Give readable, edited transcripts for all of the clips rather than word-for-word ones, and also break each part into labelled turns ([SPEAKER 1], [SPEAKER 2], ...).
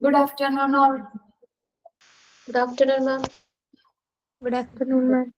[SPEAKER 1] Good afternoon, all.
[SPEAKER 2] Good afternoon, ma'am.
[SPEAKER 3] Good afternoon, ma'am.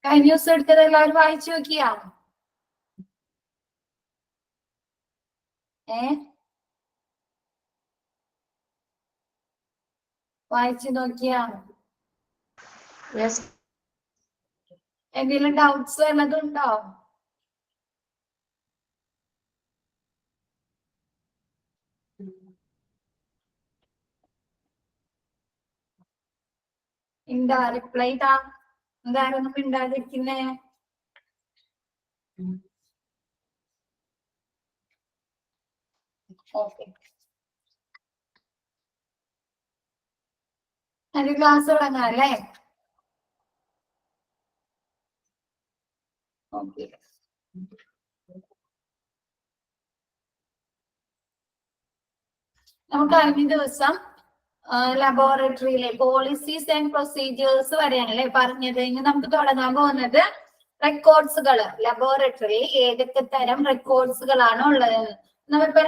[SPEAKER 1] കഴിഞ്ഞ ദിവസം എടുത്തത് എല്ലാവരും വായിച്ചു നോക്കിയാ? വായിച്ചു നോക്കിയാ?
[SPEAKER 2] Yes.
[SPEAKER 1] എന്തെങ്കിലും ഡൗട്ട്സ് വല്ലതുണ്ടോ? എന്താ റിപ്ലൈ താ? എന്താരൊന്നും മിണ്ടാതിരിക്കുന്നേ? ഓക്കെ, ഒരു ക്ലാസ് തുടങ്ങാം അല്ലേ? ഓക്കെ, നമുക്ക് കഴിഞ്ഞ ദിവസം ലബോറട്ടറിയിലെ പോളിസീസ് ആൻഡ് പ്രൊസീജിയേഴ്സ് വരെയാണല്ലേ പറഞ്ഞത്. ഇനി നമുക്ക് തുടങ്ങാൻ പോകുന്നത് റെക്കോർഡ്സുകൾ. ലബോറട്ടറിയിൽ ഏതൊക്കെ തരം റെക്കോർഡ്സുകളാണ് ഉള്ളത്? നമ്മളിപ്പോ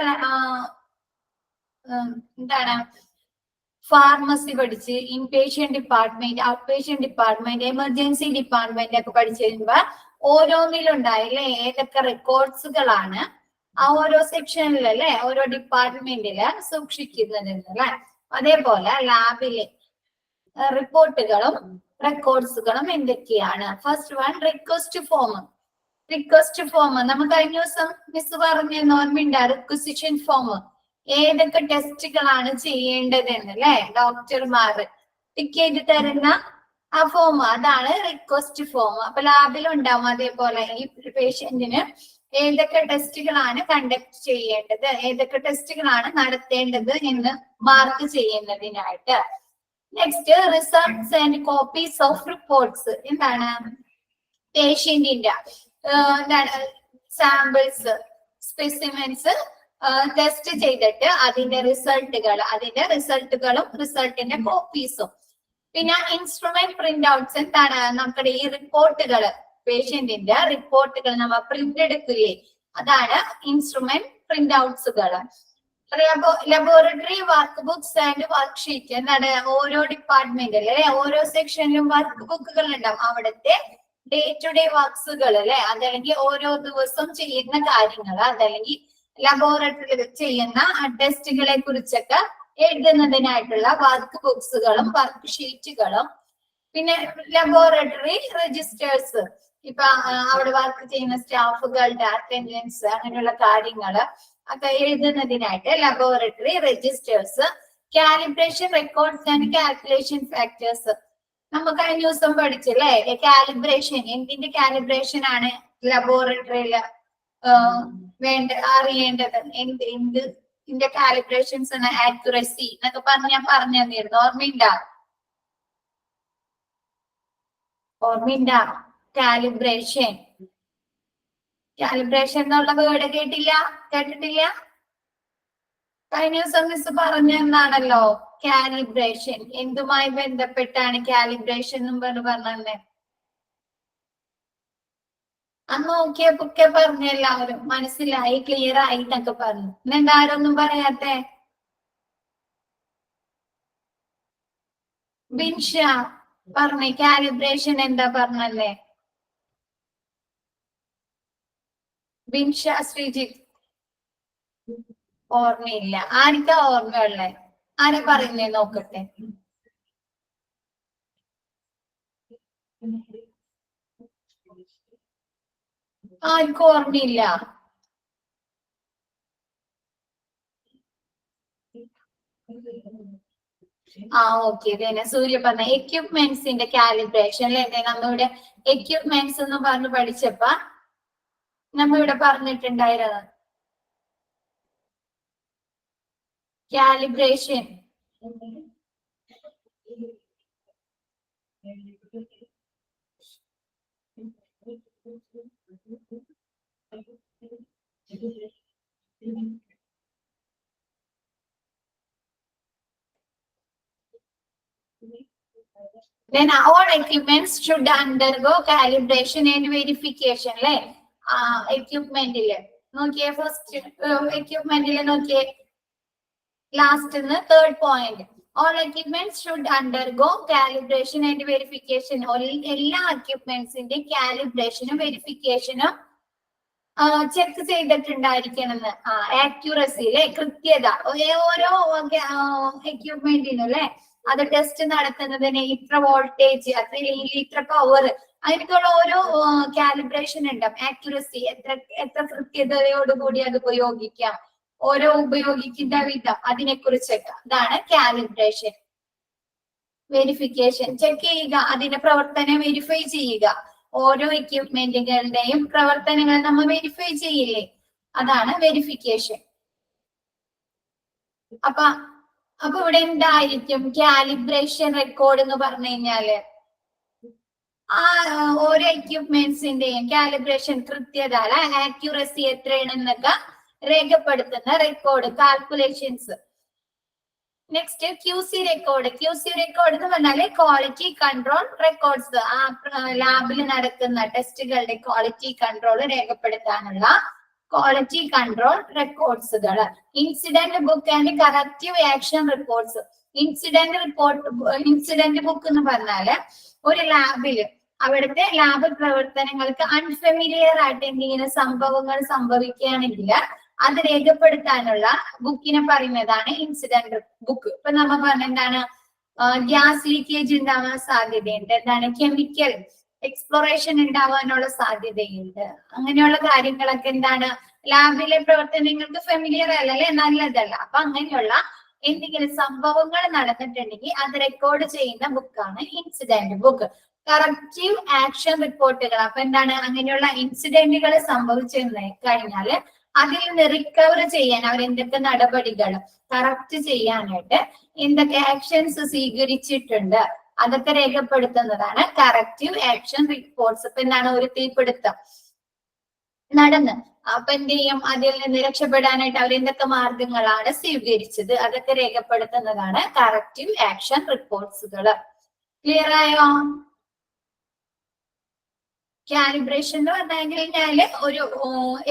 [SPEAKER 1] എന്താണ് ഫാർമസി പഠിച്ച് inpatient department, out patient department, emergency department ഒക്കെ പഠിച്ചു കഴിയുമ്പോ ഓരോന്നിലുണ്ടായില്ലേ ഏതൊക്കെ റെക്കോർഡ്സുകളാണ് ആ ഓരോ സെക്ഷനിലല്ലേ ഓരോ ഡിപ്പാർട്ട്മെന്റില് സൂക്ഷിക്കുന്നത് അല്ലെ. അതേപോലെ ലാബിലെ റിപ്പോർട്ടുകളും റെക്കോർഡ്സുകളും എന്തൊക്കെയാണ്? First one, request form. Request form നമുക്ക് കഴിഞ്ഞ ദിവസം മിസ് പറഞ്ഞ ഓർമ്മയുണ്ട്. റിക്വസിഷൻ ഫോം ഏതൊക്കെ ടെസ്റ്റുകളാണ് ചെയ്യേണ്ടതെന്ന് അല്ലെ ഡോക്ടർമാർ ടിക്കറ്റ് തരുന്ന ആ ഫോം, അതാണ് റിക്വസ്റ്റ് ഫോം. അപ്പൊ ലാബിലുണ്ടാവും അതേപോലെ ഈ പേഷ്യന്റിന് ഏതൊക്കെ ടെസ്റ്റുകളാണ് കണ്ടക്ട് ചെയ്യേണ്ടത്, ഏതൊക്കെ ടെസ്റ്റുകളാണ് നടത്തേണ്ടത് എന്ന് മാർക്ക് ചെയ്യുന്നതിനായിട്ട്. Next, results and copies of reports. എന്താണ്? പേഷ്യന്റിന്റെ എന്താണ് സാമ്പിൾസ്, സ്പെസിമെൻസ് ടെസ്റ്റ് ചെയ്തിട്ട് അതിന്റെ റിസൾട്ടുകളും റിസൾട്ടിന്റെ കോപ്പീസും. പിന്നെ ഇൻസ്ട്രുമെന്റ് പ്രിന്റ് ഔട്ട്സ്. എന്താണ്? നമ്മുടെ ഈ റിപ്പോർട്ടുകൾ, പേഷ്യന്റിന്റെ റിപ്പോർട്ടുകൾ നമ്മൾ പ്രിന്റ് എടുക്കില്ലേ, അതാണ് ഇൻസ്ട്രുമെന്റ് പ്രിന്റ് ഔട്ട്സുകൾ. Laboratory workbooks and worksheet. എന്താണ്? ഓരോ ഡിപ്പാർട്ട്മെന്റിൽ അല്ലെ ഓരോ സെക്ഷനിലും വർക്ക് ബുക്കുകൾ ഉണ്ടാവും. അവിടുത്തെ ഡേ ടു ഡേ വർക്ക്സുകൾ അല്ലെ, അതല്ലെങ്കിൽ ഓരോ ദിവസം ചെയ്യുന്ന കാര്യങ്ങൾ, അതല്ലെങ്കിൽ ലബോറട്ടറിയിൽ ചെയ്യുന്ന ടെസ്റ്റുകളെ കുറിച്ചൊക്കെ എഴുതുന്നതിനായിട്ടുള്ള വർക്ക് ബുക്സുകളും വർക്ക് ഷീറ്റുകളും. പിന്നെ ലബോറട്ടറി രജിസ്റ്റേഴ്സ്, ഇപ്പൊ അവിടെ വർക്ക് ചെയ്യുന്ന സ്റ്റാഫുകളുടെ അറ്റൻഡൻസ് അങ്ങനെയുള്ള കാര്യങ്ങൾ ഒക്കെ എഴുതുന്നതിനായിട്ട് laboratory registers. Calibration records and calculation factors. നമുക്ക് കഴിഞ്ഞ ദിവസം പഠിച്ചല്ലേ കാലിബ്രേഷൻ. എന്തിന്റെ കാലിബ്രേഷൻ ആണ് ലബോറട്ടറിയിൽ അറിയേണ്ടത്? ഇതിന്റെ കാലിബ്രേഷൻസ് ആണ് ആക്യുറസി എന്നൊക്കെ ഞാൻ പറഞ്ഞു തന്നിരുന്നു. ഓർമ്മയുണ്ടാ? കാലിബ്രേഷൻ എന്നുള്ള വേർഡ് കേട്ടിട്ടില്ല? കഴിഞ്ഞ ദിവസം മിസ് പറഞ്ഞാണല്ലോ കാലിബ്രേഷൻ. എന്തുമായി ബന്ധപ്പെട്ടാണ് കാലിബ്രേഷൻ എന്ന് പറഞ്ഞേ? അന്ന് നോക്കിയപ്പൊക്കെ പറഞ്ഞു എല്ലാവരും മനസ്സിലായി, ക്ലിയർ ആയി എന്നൊക്കെ പറഞ്ഞു. ഇന്നെന്താ ആരൊന്നും പറയാത്തെ? ബിൻഷ പറഞ്ഞേ കാലിബ്രേഷൻ എന്താ പറഞ്ഞല്ലേ? ബിൻഷ, ശ്രീജിത്ത്. ഓർമ്മയില്ല. ആർക്കാ ഓർമ്മയുള്ളേ? ആരാ പറയുന്നേ നോക്കട്ടെ. ആർക്കും ഓർമ്മയില്ല. ഓക്കെ. ഇതന്നെ സൂര്യ പറഞ്ഞ എക്യുപ്മെന്റ്സിന്റെ കാലിബ്രേഷൻ അല്ലെ. നമ്മളിവിടെ എക്യുപ്മെന്റ്സ് എന്ന് പറഞ്ഞ് പഠിച്ചപ്പോ നമ്മളിവിടെ പറഞ്ഞിട്ടുണ്ടായിരുന്നു calibration. Then all equipments should undergo calibration and verification. അല്ലെ എക്യുപ്മെന്റില് നോക്കിയേ. ഫസ്റ്റ് എക്യുപ്മെന്റില് നോക്കിയേ, last third point. All equipments should undergo calibration and verification. എല്ലാ എക്യുപ്മെന്റ്സിന്റെ കാലിബ്രേഷനും വെരിഫിക്കേഷനും ചെക്ക് ചെയ്തിട്ടുണ്ടായിരിക്കണമെന്ന്. ആക്യുറസി അല്ലെ, കൃത്യത. ഓരോ എക്യുപ്മെന്റിനും അല്ലെ അത് ടെസ്റ്റ് നടത്തുന്നതിന് ഇത്ര വോൾട്ടേജ്, അത്ര ഇത്ര പവർ, അങ്ങനെയൊക്കെയുള്ള ഓരോ കാലിബ്രേഷൻ ഉണ്ടാവും. ആക്യുറസി, എത്ര കൃത്യതയോടുകൂടി അത് ഉപയോഗിക്കാം, ഓരോ ഉപയോഗിക്കുന്ന വിധം, അതിനെ കുറിച്ചൊക്കെ. അതാണ് കാലിബ്രേഷൻ. വെരിഫിക്കേഷൻ, ചെക്ക് ചെയ്യുക, അതിന്റെ പ്രവർത്തനം വെരിഫൈ ചെയ്യുക. ഓരോ എക്യുപ്മെന്റുകളുടെയും പ്രവർത്തനങ്ങൾ നമ്മൾ വെരിഫൈ ചെയ്യില്ലേ, അതാണ് വെരിഫിക്കേഷൻ. അപ്പൊ ഇവിടെ എന്തായിരിക്കും കാലിബ്രേഷൻ റെക്കോർഡ് എന്ന് പറഞ്ഞു കഴിഞ്ഞാല്? ഓരോ എക്യുപ്മെന്റ്സിന്റെയും കാലിബ്രേഷൻ, കൃത്യത, ആക്യുറസി എത്രയാണെന്നൊക്കെ രേഖപ്പെടുത്തുന്ന record, calculations. Next QC record. QC record എന്ന് പറഞ്ഞാല് ക്വാളിറ്റി കൺട്രോൾ റെക്കോർഡ്സ്. ലാബിൽ നടക്കുന്ന ടെസ്റ്റുകളുടെ ക്വാളിറ്റി കൺട്രോൾ രേഖപ്പെടുത്താനുള്ള ക്വാളിറ്റി കൺട്രോൾ റെക്കോർഡ്സുകൾ. Incident book and corrective action reports. Incident book എന്ന് പറഞ്ഞാല് ഒരു ലാബില് അവിടുത്തെ ലാബ് പ്രവർത്തനങ്ങൾക്ക് അൺഫെമിലിയർ ആയിട്ട് എന്തെങ്കിലും സംഭവങ്ങൾ സംഭവിക്കുകയാണെങ്കിൽ അത് രേഖപ്പെടുത്താനുള്ള ബുക്കിനെ പറയുന്നതാണ് ഇൻസിഡന്റ് ബുക്ക്. ഇപ്പൊ നമ്മൾ പറഞ്ഞ എന്താണ്, ഗ്യാസ് ലീക്കേജ് ഉണ്ടാവാൻ സാധ്യതയുണ്ട്, എന്താണ് കെമിക്കൽ എക്സ്പ്ലോറേഷൻ ഉണ്ടാവാനുള്ള സാധ്യതയുണ്ട്. അങ്ങനെയുള്ള കാര്യങ്ങളൊക്കെ എന്താണ് ലാബിലെ പ്രവർത്തനങ്ങൾക്ക് ഫെമിലിയർ അല്ലല്ലേ, നല്ലതല്ല. അപ്പൊ അങ്ങനെയുള്ള എന്തെങ്കിലും സംഭവങ്ങൾ നടന്നിട്ടുണ്ടെങ്കിൽ അത് റെക്കോർഡ് ചെയ്യുന്ന ബുക്കാണ് ഇൻസിഡന്റ് ബുക്ക്. കറക്റ്റീവ് ആക്ഷൻ റിപ്പോർട്ടുകൾ. അപ്പൊ എന്താണ്, അങ്ങനെയുള്ള ഇൻസിഡന്റുകൾ സംഭവിച്ചു കഴിഞ്ഞാല് അതിൽ നിന്ന് റിക്കവർ ചെയ്യാൻ അവരെന്തൊക്കെ നടപടികൾ കറക്റ്റ് ചെയ്യാനായിട്ട് എന്തൊക്കെ ആക്ഷൻസ് സ്വീകരിച്ചിട്ടുണ്ട് അതൊക്കെ രേഖപ്പെടുത്തുന്നതാണ് കറക്റ്റീവ് ആക്ഷൻ റിപ്പോർട്ട്സ്. ഇപ്പൊ എന്താണ്, ഒരു തീപിടുത്തം നടന്ന് അപ്പൊ എന്ത് ചെയ്യും, അതിൽ നിന്ന് രക്ഷപ്പെടാനായിട്ട് അവരെന്തൊക്കെ മാർഗങ്ങളാണ് സ്വീകരിച്ചത് അതൊക്കെ രേഖപ്പെടുത്തുന്നതാണ് കറക്റ്റീവ് ആക്ഷൻ റിപ്പോർട്ട്സുകൾ. ക്ലിയർ ആയോ? കാലിബ്രേഷൻ എന്ന് പറഞ്ഞു കഴിഞ്ഞാല് ഒരു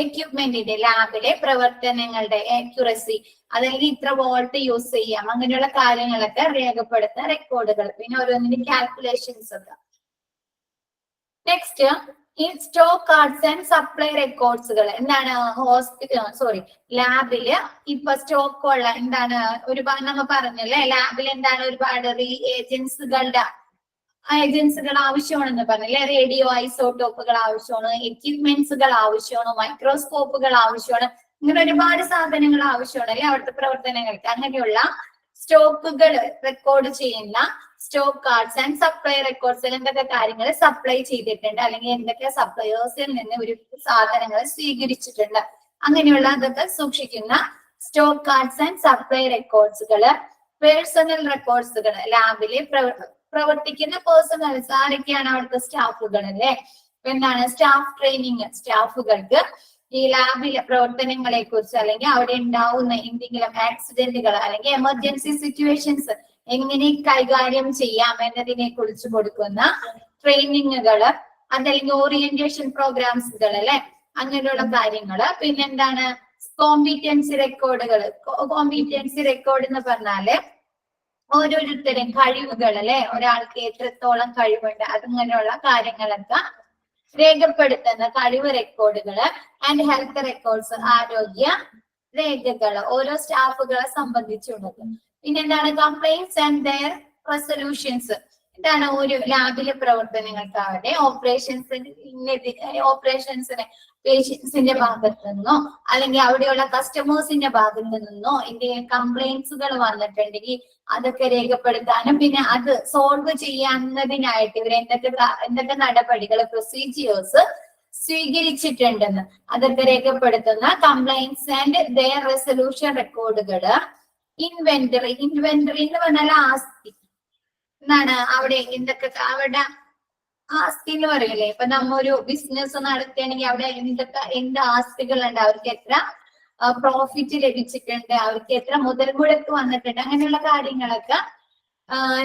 [SPEAKER 1] എക്യുപ്മെന്റിന്റെ ലാബിലെ പ്രവർത്തനങ്ങളുടെ ആക്യുറസി, അല്ലെങ്കിൽ ഇത്ര വോൾട്ട് യൂസ് ചെയ്യാം, അങ്ങനെയുള്ള കാര്യങ്ങളൊക്കെ രേഖപ്പെടുത്തുന്ന റെക്കോർഡുകൾ. പിന്നെ ഓരോന്നിന്റെ കാൽക്കുലേഷൻസ് ഒക്കെ. നെക്സ്റ്റ് ഈ സ്റ്റോക്ക് കാർഡ്സ് ആൻഡ് സപ്ലൈ റെക്കോർഡ്സുകൾ. എന്താണ്, ലാബില് ഇപ്പൊ സ്റ്റോക്ക് ഉള്ള എന്താണ് ഒരുപാട് നമ്മൾ പറഞ്ഞല്ലേ, ലാബിൽ എന്താണ് ഒരുപാട് ഏജൻസുകൾ ആവശ്യമാണെന്ന് പറഞ്ഞല്ലേ, റേഡിയോ ഐസോട്ടോപ്പുകൾ ആവശ്യമാണ്, എക്യുപ്മെന്റ്സുകൾ ആവശ്യമാണ്, മൈക്രോസ്കോപ്പുകൾ ആവശ്യമാണ്, ഇങ്ങനെ ഒരുപാട് സാധനങ്ങൾ ആവശ്യമാണ് അല്ലെ അവിടുത്തെ പ്രവർത്തനങ്ങൾക്ക്. അങ്ങനെയുള്ള സ്റ്റോക്കുകൾ റെക്കോർഡ് ചെയ്യുന്ന സ്റ്റോക്ക് കാർഡ്സ് ആൻഡ് സപ്ലൈ റെക്കോർഡ്സിൽ എന്തൊക്കെ കാര്യങ്ങൾ സപ്ലൈ ചെയ്തിട്ടുണ്ട്, അല്ലെങ്കിൽ എന്തൊക്കെ സപ്ലയേഴ്സിൽ നിന്ന് ഒരു സാധനങ്ങൾ സ്വീകരിച്ചിട്ടുണ്ട്, അങ്ങനെയുള്ള അതൊക്കെ സൂക്ഷിക്കുന്ന സ്റ്റോക്ക് കാർഡ്സ് ആൻഡ് സപ്ലൈ റെക്കോർഡ്സുകള്. പേഴ്സണൽ റെക്കോർഡ്സുകൾ, ലാബിലെ പ്രവർത്തിക്കുന്ന പേഴ്സണൽസ് ആരൊക്കെയാണ്, അവിടുത്തെ സ്റ്റാഫുകൾ അല്ലെ. എന്താണ് സ്റ്റാഫ് ട്രെയിനിങ്, സ്റ്റാഫുകൾക്ക് ഈ ലാബിലെ പ്രവർത്തനങ്ങളെ കുറിച്ച് അല്ലെങ്കിൽ അവിടെ ഉണ്ടാവുന്ന എന്തെങ്കിലും ആക്സിഡന്റുകൾ അല്ലെങ്കിൽ എമർജൻസി സിറ്റുവേഷൻസ് എങ്ങനെ കൈകാര്യം ചെയ്യാം എന്നതിനെ കുറിച്ച് കൊടുക്കുന്ന ട്രെയിനിങ്ങുകള്, അതല്ലെങ്കിൽ ഓറിയന്റേഷൻ പ്രോഗ്രാംസുകൾ അല്ലെ, അങ്ങനെയുള്ള കാര്യങ്ങള്. പിന്നെന്താണ് കോമ്പീറ്റൻസി റെക്കോർഡുകൾ. കോമ്പീറ്റൻസി റെക്കോർഡ് എന്ന് പറഞ്ഞാല് ഓരോരുത്തരും കഴിവുകൾ അല്ലെ, ഒരാൾക്ക് എത്രത്തോളം കഴിവുണ്ട് അതങ്ങനെയുള്ള കാര്യങ്ങളൊക്കെ രേഖപ്പെടുത്തുന്ന കഴിവ് റെക്കോർഡുകള്. ആൻഡ് ഹെൽത്ത് റെക്കോർഡ്സ്, ആരോഗ്യ രേഖകൾ ഓരോ സ്റ്റാഫുകളെ സംബന്ധിച്ചുള്ളത്. പിന്നെ എന്താണ് കംപ്ലൈന്റ്സ് ആൻഡ് ദെയർ റെസൊല്യൂഷൻസ്. എന്താണ് ഒരു ലാബിലെ പ്രവർത്തനങ്ങൾക്കാവട്ടെ ഓപ്പറേഷൻസിനെ പേഷ്യൻസിന്റെ ഭാഗത്തു നിന്നോ അല്ലെങ്കിൽ അവിടെയുള്ള കസ്റ്റമേഴ്സിന്റെ ഭാഗത്തു നിന്നോ എന്തെങ്കിലും കംപ്ലൈന്റ്സുകൾ വന്നിട്ടുണ്ടെങ്കിൽ അതൊക്കെ രേഖപ്പെടുത്താനും പിന്നെ അത് സോൾവ് ചെയ്യാവുന്നതിനായിട്ട് ഇവർ എന്തൊക്കെ നടപടികൾ പ്രൊസീജിയേഴ്സ് സ്വീകരിച്ചിട്ടുണ്ടെന്ന് അതൊക്കെ രേഖപ്പെടുത്തുന്ന കംപ്ലൈന്റ്സ് ആൻഡ് ദെയർ റെസൊല്യൂഷൻ റെക്കോർഡുകള്. ഇൻവെന്ററി എന്ന് പറഞ്ഞാൽ ആസ്തി എന്താണ് അവിടെ എന്തൊക്കെ അവരുടെ ആസ്തി എന്ന് പറയില്ലേ. ഇപ്പൊ നമ്മ ഒരു ബിസിനസ് നടത്തുകയാണെങ്കിൽ അവിടെ എന്ത് ആസ്തികളുണ്ട്, അവർക്ക് എത്ര പ്രോഫിറ്റ് ലഭിച്ചിട്ടുണ്ട്, അവർക്ക് എത്ര മുതൽ മുടക്ക് വന്നിട്ടുണ്ട്, അങ്ങനെയുള്ള കാര്യങ്ങളൊക്കെ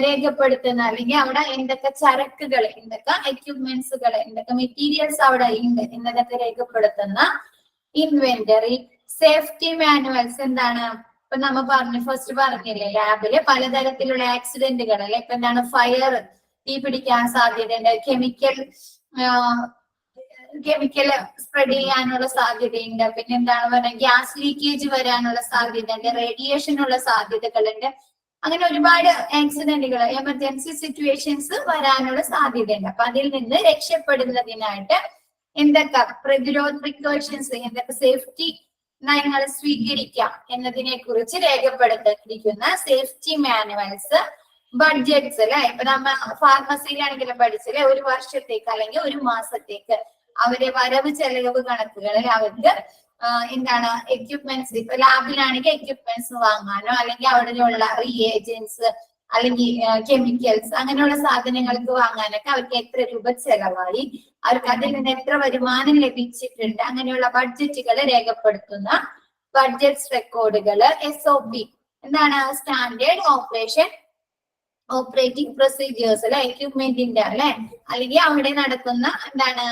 [SPEAKER 1] രേഖപ്പെടുത്തുന്ന അല്ലെങ്കിൽ അവിടെ എന്തൊക്കെ ചരക്കുകൾ എന്തൊക്കെ എക്യുപ്മെന്റ്സുകൾ എന്തൊക്കെ മെറ്റീരിയൽസ് അവിടെ ഉണ്ട് എന്നതൊക്കെ രേഖപ്പെടുത്തുന്ന ഇൻവെന്ററി. സേഫ്റ്റി മാനുവൽസ് എന്താണ് ഇപ്പൊ നമ്മ ഫസ്റ്റ് പറഞ്ഞില്ലേ ലാബില് പലതരത്തിലുള്ള ആക്സിഡന്റുകൾ അല്ലെ. ഇപ്പൊ എന്താണ് ഫയർ, തീ പിടിക്കാൻ സാധ്യതയുണ്ട്, കെമിക്കൽ സ്പ്രെഡ് ചെയ്യാനുള്ള സാധ്യതയുണ്ട്, പിന്നെ എന്താണ് പറയുക ഗ്യാസ് ലീക്കേജ് വരാനുള്ള സാധ്യതയുണ്ട്, റേഡിയേഷനുള്ള സാധ്യതകളുണ്ട്. അങ്ങനെ ഒരുപാട് ആക്സിഡന്റുകൾ എമർജൻസി സിറ്റുവേഷൻസ് വരാനുള്ള സാധ്യതയുണ്ട്. അപ്പൊ അതിൽ നിന്ന് രക്ഷപ്പെടുന്നതിനായിട്ട് എന്തൊക്കെ പ്രതിരോധ പ്രിക്കോഷൻസ് എന്തൊക്കെ സേഫ്റ്റി നയങ്ങൾ സ്വീകരിക്കാം എന്നതിനെ കുറിച്ച് രേഖപ്പെടുത്തിയിരിക്കുന്ന സേഫ്റ്റി മാനുവൽസ്. ബഡ്ജറ്റ്സ് അല്ലെ. ഇപ്പൊ നമ്മ ഫാർമസിയിലാണെങ്കിലും പഠിച്ചില്ലേ ഒരു വർഷത്തേക്ക് അല്ലെങ്കിൽ ഒരു മാസത്തേക്ക് അവരെ വരവ് ചെലവ് കണക്കുകളിൽ അവർക്ക് എന്താണ് എക്യുപ്മെന്റ്സ് ഇപ്പൊ ലാബിലാണെങ്കിൽ എക്യുപ്മെന്റ്സ് വാങ്ങാനോ അല്ലെങ്കിൽ അവിടെയുള്ള റിയേജൻസ് അല്ലെങ്കിൽ കെമിക്കൽസ് അങ്ങനെയുള്ള സാധനങ്ങൾക്ക് വാങ്ങാനൊക്കെ അവർക്ക് എത്ര രൂപ ചെലവായി, അവർക്ക് അതിൽ നിന്ന് എത്ര വരുമാനം ലഭിച്ചിട്ടുണ്ട്, അങ്ങനെയുള്ള ബഡ്ജറ്റുകൾ രേഖപ്പെടുത്തുന്ന ബഡ്ജറ്റ് റെക്കോർഡുകൾ. SOP എന്താണ് സ്റ്റാൻഡേർഡ് ഓപ്പറേറ്റിംഗ് പ്രൊസീജിയേഴ്സ് അല്ലെ എക്യുപ്മെന്റിന്റെ അല്ലെ അല്ലെങ്കിൽ അവിടെ നടക്കുന്ന എന്താണ്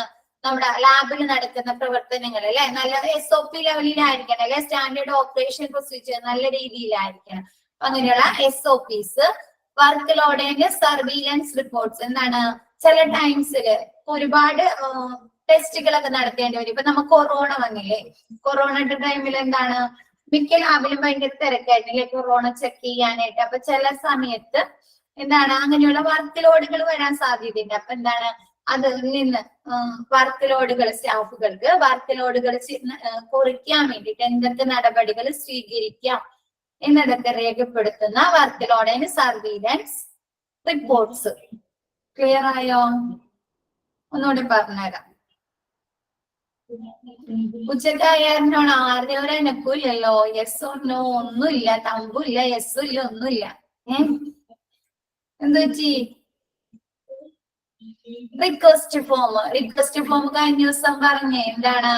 [SPEAKER 1] നമ്മുടെ ലാബിൽ നടക്കുന്ന പ്രവർത്തനങ്ങൾ അല്ലെ നല്ല SOP ലെവലിലായിരിക്കണം അല്ലെ. സ്റ്റാൻഡേർഡ് ഓപ്പറേഷൻ പ്രൊസീജിയർ നല്ല രീതിയിലായിരിക്കണം. അങ്ങനെയുള്ള SOPs. Work load and surveillance reports എന്താണ് ചില ടൈംസില് ഒരുപാട് ടെസ്റ്റുകളൊക്കെ നടത്തേണ്ടി വരും. ഇപ്പൊ നമുക്ക് കൊറോണ വന്നില്ലേ, കൊറോണയുടെ ടൈമിൽ എന്താണ് മിക്ക ലാബിലും ഭയങ്കര തിരക്കായിരുന്നില്ലേ കൊറോണ ചെക്ക് ചെയ്യാനായിട്ട്. അപ്പൊ ചില സമയത്ത് എന്താണ് അങ്ങനെയുള്ള വർക്ക് ലോഡുകൾ വരാൻ സാധ്യതയുണ്ട്. അപ്പൊ എന്താണ് അതിൽ നിന്ന് വർക്ക് ലോഡുകൾ സ്റ്റാഫുകൾക്ക് വർക്ക് ലോഡുകൾ കുറയ്ക്കാൻ വേണ്ടിയിട്ട് എന്തൊക്കെ നടപടികൾ സ്വീകരിക്കാം എന്നതൊക്കെ രേഖപ്പെടുത്തുന്ന work load and surveillance reports. Clear ആയോ? ഒന്നുകൂടി പറഞ്ഞുതരാം. ഉച്ചക്കായാലിനോട് ആരുടെയോ എനക്കൂല്ലല്ലോ. യെസ് ഓർ നോ ഒന്നുമില്ല, തമ്പുമില്ല, യെസ്സും ഇല്ല, ഒന്നുമില്ല. എന്ത് പറ്റി? റിക്വസ്റ്റ് ഫോം കഴിഞ്ഞ ദിവസം പറഞ്ഞേ എന്താണ്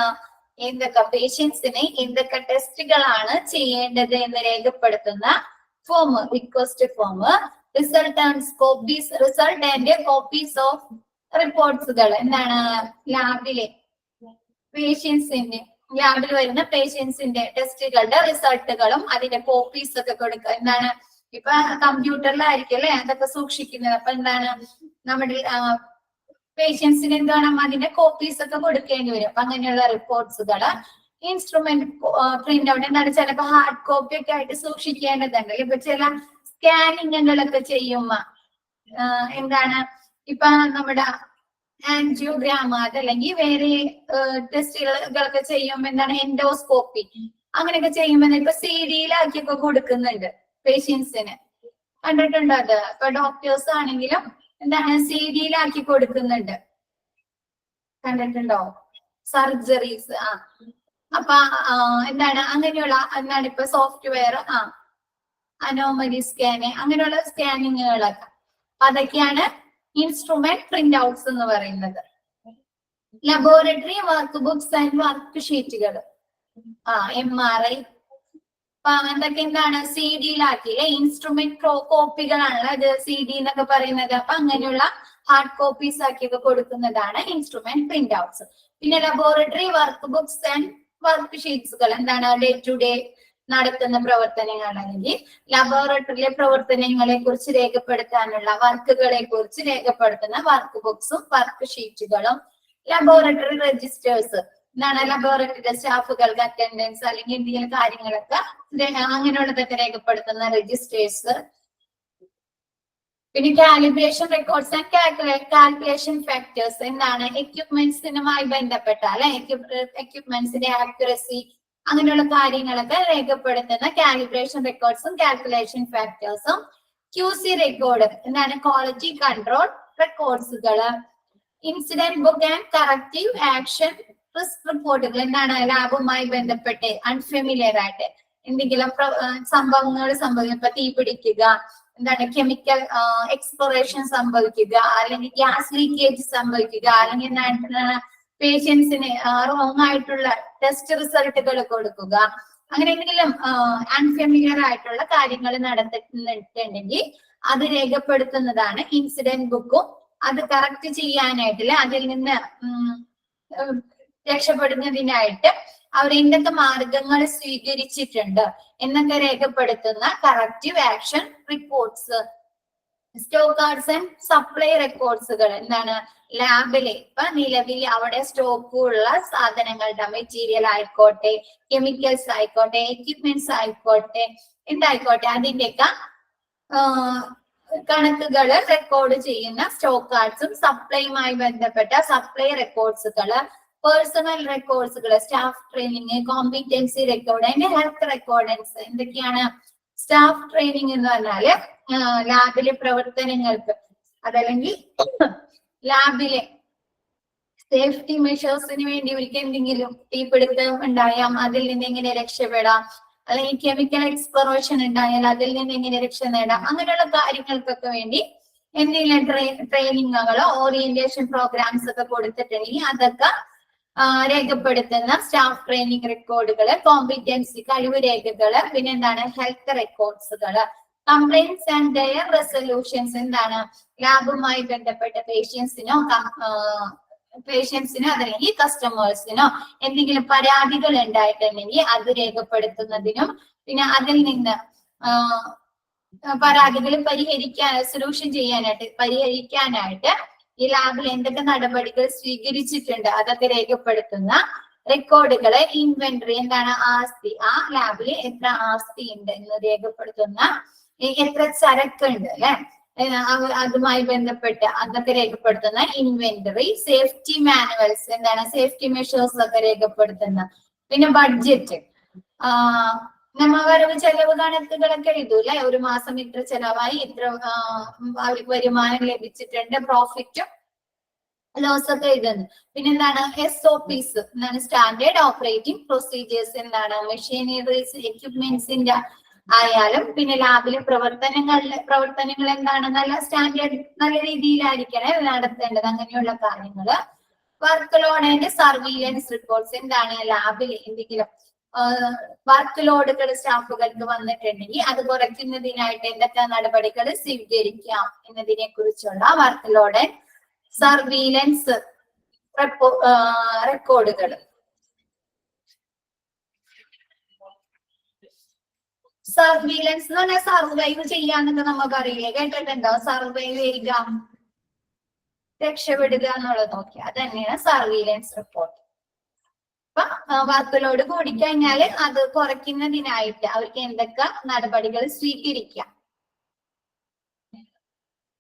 [SPEAKER 1] എന്തൊക്കെ പേഷ്യൻസിന് എന്തൊക്കെ ടെസ്റ്റുകളാണ് ചെയ്യേണ്ടത് എന്ന് രേഖപ്പെടുത്തുന്ന form request form. Result and copies of റിപ്പോർട്ട്സുകൾ എന്താണ് ലാബിൽ വരുന്ന പേഷ്യൻസിന്റെ ടെസ്റ്റുകളുടെ റിസൾട്ടുകളും അതിന്റെ കോപ്പീസ് ഒക്കെ കൊടുക്കുക. എന്താണ് ഇപ്പൊ കമ്പ്യൂട്ടറിലായിരിക്കും അല്ലെ അതൊക്കെ സൂക്ഷിക്കുന്നത്. അപ്പൊ എന്താണ് നമ്മുടെ പേഷ്യൻസിന് എന്താണ് അതിന്റെ കോപ്പീസ് ഒക്കെ കൊടുക്കേണ്ടി വരും. അപ്പൊ അങ്ങനെയുള്ള റിപ്പോർട്ട്സുകള്. ഇൻസ്ട്രുമെന്റ് പ്രിന്റ് ഔട്ട് എന്താണ് ചിലപ്പോ ഹാർഡ് കോപ്പി ഒക്കെ ആയിട്ട് സൂക്ഷിക്കേണ്ടതുണ്ട്. ഇപ്പൊ ചില സ്കാനിങ്ങുകളൊക്കെ ചെയ്യുമ്പോ എന്താണ് ഇപ്പൊ നമ്മുടെ ആൻജിയോഗ്രാം അതല്ലെങ്കിൽ വേറെ ടെസ്റ്റുകളൊക്കെ ചെയ്യുമ്പോ എന്താണ് എൻഡോസ്കോപ്പി അങ്ങനെയൊക്കെ ചെയ്യുമ്പോ ഇപ്പൊ CD-യിലാക്കിയൊക്കെ കൊടുക്കുന്നുണ്ട് പേഷ്യൻസിന്. കണ്ടിട്ടുണ്ടോ അത്? ഇപ്പൊ ഡോക്ടേഴ്സ് ആണെങ്കിലും എന്താണ് CD-യിലാക്കി കൊടുക്കുന്നുണ്ട്. കണ്ടിട്ടുണ്ടോ? സർജറീസ്. അപ്പൊ എന്താണ് അങ്ങനെയുള്ള എന്താണ് ഇപ്പൊ സോഫ്റ്റ്വെയർ അനോമലി സ്കാന് അങ്ങനെയുള്ള സ്കാനിങ്ങുകളൊക്കെ അതൊക്കെയാണ് ഇൻസ്ട്രുമെന്റ് പ്രിന്റ് ഔട്ട്സ് എന്ന് പറയുന്നത്. Laboratory workbooks and work ഷീറ്റുകൾ MRI അപ്പൊ എന്തൊക്കെ എന്താണ് CD-യിലാക്കിയില്ലേ ഇൻസ്ട്രുമെന്റ് കോപ്പികളാണല്ലോ അത് CD എന്നൊക്കെ പറയുന്നത്. അപ്പൊ അങ്ങനെയുള്ള ഹാർഡ് കോപ്പീസ് ആക്കിയൊക്കെ കൊടുക്കുന്നതാണ് ഇൻസ്ട്രുമെന്റ് പ്രിന്റ് ഔട്ട്സ്. പിന്നെ laboratory workbooks and work ഷീറ്റ്സുകൾ എന്താണ് ഡേ ടു ഡേ നടത്തുന്ന പ്രവർത്തനങ്ങളാണെങ്കിൽ ലബോറട്ടറിയിലെ പ്രവർത്തനങ്ങളെ കുറിച്ച് രേഖപ്പെടുത്താനുള്ള വർക്കുകളെ കുറിച്ച് രേഖപ്പെടുത്തുന്ന വർക്ക് ബുക്സും വർക്ക് ഷീറ്റുകളും. ലബോറട്ടറി രജിസ്റ്റേഴ്സ് എന്താണ് ലബോറട്ടറി സ്റ്റാഫുകൾക്ക് അറ്റൻഡൻസ് അല്ലെങ്കിൽ എന്തെങ്കിലും കാര്യങ്ങളൊക്കെ അങ്ങനെയുള്ളതൊക്കെ രേഖപ്പെടുത്തുന്ന രജിസ്റ്റേഴ്സ്. പിന്നെ calibration records and calculation factors എന്താണ് എക്യുപ്മെന്റ്സിനുമായി ബന്ധപ്പെട്ട അല്ലെ എക്യുപ്മെന്റ്സിന്റെ ആക്യുറസി അങ്ങനെയുള്ള കാര്യങ്ങളൊക്കെ രേഖപ്പെടുത്തുന്ന കാലിബ്രേഷൻ റെക്കോർഡ്സും കാൽക്കുലേഷൻ ഫാക്ടേഴ്സും. QC റെക്കോർഡ് എന്താണ് ക്വാളിറ്റി കൺട്രോൾ റെക്കോർഡ്സുകള്. Incident book and corrective action risk റിപ്പോർട്ടുകൾ എന്താണ് ലാബുമായി ബന്ധപ്പെട്ട് അൺഫെമിലിയർ ആയിട്ട് എന്തെങ്കിലും സംഭവങ്ങൾ സംഭവിക്കുക, തീ പിടിക്കുക, എന്താണ് കെമിക്കൽ എക്സ്പ്ലോറേഷൻ സംഭവിക്കുക, അല്ലെങ്കിൽ ഗ്യാസ് ലീക്കേജ് സംഭവിക്കുക, അല്ലെങ്കിൽ എന്താണ് പേഷ്യൻസിന് റോങ് ആയിട്ടുള്ള ടെസ്റ്റ് റിസൾട്ടുകൾ കൊടുക്കുക, അങ്ങനെ എന്തെങ്കിലും അൺഫെമിലിയർ ആയിട്ടുള്ള കാര്യങ്ങൾ നടത്തിയിട്ടുണ്ടെങ്കിൽ അത് രേഖപ്പെടുത്തുന്നതാണ് ഇൻസിഡന്റ് ബുക്കും. അത് കറക്റ്റ് ചെയ്യാനായിട്ടില്ല അതിൽ നിന്ന് രക്ഷപ്പെടുന്നതിനായിട്ട് അവർ എന്തൊക്കെ മാർഗങ്ങൾ സ്വീകരിച്ചിട്ടുണ്ട് എന്നൊക്കെ രേഖപ്പെടുത്തുന്ന corrective action reports. Stock cards and supply റെക്കോർഡ്സുകൾ എന്താണ് ലാബിലെ ഇപ്പൊ നിലവിൽ അവിടെ സ്റ്റോക്കുള്ള സാധനങ്ങളുടെ മെറ്റീരിയൽ ആയിക്കോട്ടെ, കെമിക്കൽസ് ആയിക്കോട്ടെ, എക്യുപ്മെന്റ്സ് ആയിക്കോട്ടെ, എന്തായിക്കോട്ടെ അതിന്റെയൊക്കെ കണക്കുകൾ റെക്കോർഡ് ചെയ്യുന്ന സ്റ്റോക്ക് കാർഡ്സും സപ്ലൈയുമായി ബന്ധപ്പെട്ട സപ്ലൈ റെക്കോർഡ്സുകള്, പേഴ്സണൽ റെക്കോർഡ്സുകൾ, സ്റ്റാഫ് ട്രെയിനിങ്, കോമ്പിറ്റൻസി റെക്കോർഡ്, അതിന്റെ ഹെൽത്ത് റെക്കോർഡൻസ് എന്തൊക്കെയാണ്? സ്റ്റാഫ് ട്രെയിനിങ് എന്ന് പറഞ്ഞാല് ലാബിലെ പ്രവർത്തനങ്ങൾക്ക് അതല്ലെങ്കിൽ ലാബിലെ സേഫ്റ്റി മെഷേഴ്സിന് വേണ്ടി ഒരിക്കൽ എന്തെങ്കിലും തീപിടുത്തം ഉണ്ടായാൽ അതിൽ നിന്ന് എങ്ങനെ രക്ഷപ്പെടാം, അല്ലെങ്കിൽ കെമിക്കൽ എക്സ്പ്ലോറേഷൻ ഉണ്ടായാൽ അതിൽ നിന്ന് എങ്ങനെ രക്ഷ നേടാം, അങ്ങനെയുള്ള കാര്യങ്ങൾക്കൊക്കെ വേണ്ടി എന്തെങ്കിലും ട്രെയിനിങ്ങുകളോ ഓറിയന്റേഷൻ പ്രോഗ്രാംസ് ഒക്കെ കൊടുത്തിട്ടുണ്ടെങ്കിൽ അതൊക്കെ രേഖപ്പെടുത്തുന്ന സ്റ്റാഫ് ട്രെയിനിങ് റെക്കോർഡുകള്, കോമ്പിറ്റൻസി കഴിവ് രേഖകള്, പിന്നെ എന്താണ് ഹെൽത്ത് റെക്കോർഡ്സുകള്. കംപ്ലൈന്റ്സ് ആൻഡ് ദെയർ റെസൊല്യൂഷൻസ് എന്താണ് ലാബുമായി ബന്ധപ്പെട്ട പേഷ്യൻസിനോ അതല്ലെങ്കിൽ കസ്റ്റമേഴ്സിനോ എന്തെങ്കിലും പരാതികൾ ഉണ്ടായിട്ടുണ്ടെങ്കിൽ അത് രേഖപ്പെടുത്തുന്നതിനും പിന്നെ അതിൽ നിന്ന് പരാതികൾ സൊല്യൂഷൻ പരിഹരിക്കാനായിട്ട് ഈ ലാബിൽ എന്തൊക്കെ നടപടികൾ സ്വീകരിച്ചിട്ടുണ്ട് അതൊക്കെ രേഖപ്പെടുത്തുന്ന റെക്കോർഡുകളെ ഇൻവെന്ററി എന്താണ് ആസ്തി, ആ ലാബിൽ എത്ര ആസ്തി ഉണ്ട് എന്ന് രേഖപ്പെടുത്തുന്ന എത്ര ചരക്കുണ്ട് അല്ലെ അതുമായി ബന്ധപ്പെട്ട് അതൊക്കെ രേഖപ്പെടുത്തുന്ന ഇൻവെന്ററി. സേഫ്റ്റി മാനുവൽസ് എന്താണ് സേഫ്റ്റി മെഷേഴ്സ് ഒക്കെ രേഖപ്പെടുത്തുന്ന. പിന്നെ ബഡ്ജറ്റ് നമ്മ വരവ് ചെലവ് കണക്കുകളൊക്കെ എഴുതൂല്ലേ, ഒരു മാസം ഇത്ര ചെലവായി, ഇത്ര അവർക്ക് വരുമാനം ലഭിച്ചിട്ടുണ്ട്, പ്രോഫിറ്റും ലോസ് ഒക്കെ എഴുതുന്നു. പിന്നെന്താണ് SOPs എന്താണ് സ്റ്റാൻഡേർഡ് ഓപ്പറേറ്റിംഗ് പ്രൊസീജിയേഴ്സ് എന്താണ് മെഷീനറീസ് എക്യുപ്മെന്റ്സിന്റെ ആയാലും പിന്നെ ലാബിലെ പ്രവർത്തനങ്ങൾ എന്താണ് നല്ല സ്റ്റാൻഡേർഡ് നല്ല രീതിയിലായിരിക്കണേ നടത്തേണ്ടത്, അങ്ങനെയുള്ള കാര്യങ്ങള്. Work load and surveillance reports എന്താണ് ലാബിൽ എന്തെങ്കിലും വർക്ക് ലോഡുകൾ സ്റ്റാഫുകൾക്ക് വന്നിട്ടുണ്ടെങ്കിൽ അത് കുറയ്ക്കുന്നതിനായിട്ട് എന്തൊക്കെ നടപടികൾ സ്വീകരിക്കാം എന്നതിനെ കുറിച്ചുള്ള വർക്ക് ലോഡ് ആൻഡ് സർവീലൻസ് റെക്കോർഡുകൾ. സർവീലൻസ് എന്ന് പറഞ്ഞാൽ സർവൈവ് ചെയ്യാന്നൊക്കെ നമ്മ പറയില്ലേ, കേട്ടിട്ടുണ്ടോ? സർവൈവ് ചെയ്യുക, രക്ഷപ്പെടുക എന്നുള്ളത് നോക്കിയാൽ അത് തന്നെയാണ് സർവീലൻസ് റിപ്പോർട്ട്. അപ്പൊ വർക്ക് ലോഡ് കൂടിക്കഴിഞ്ഞാല് അത് കുറയ്ക്കുന്നതിനായിട്ട് അവർക്ക് എന്തൊക്കെ നടപടികൾ സ്വീകരിക്കാം.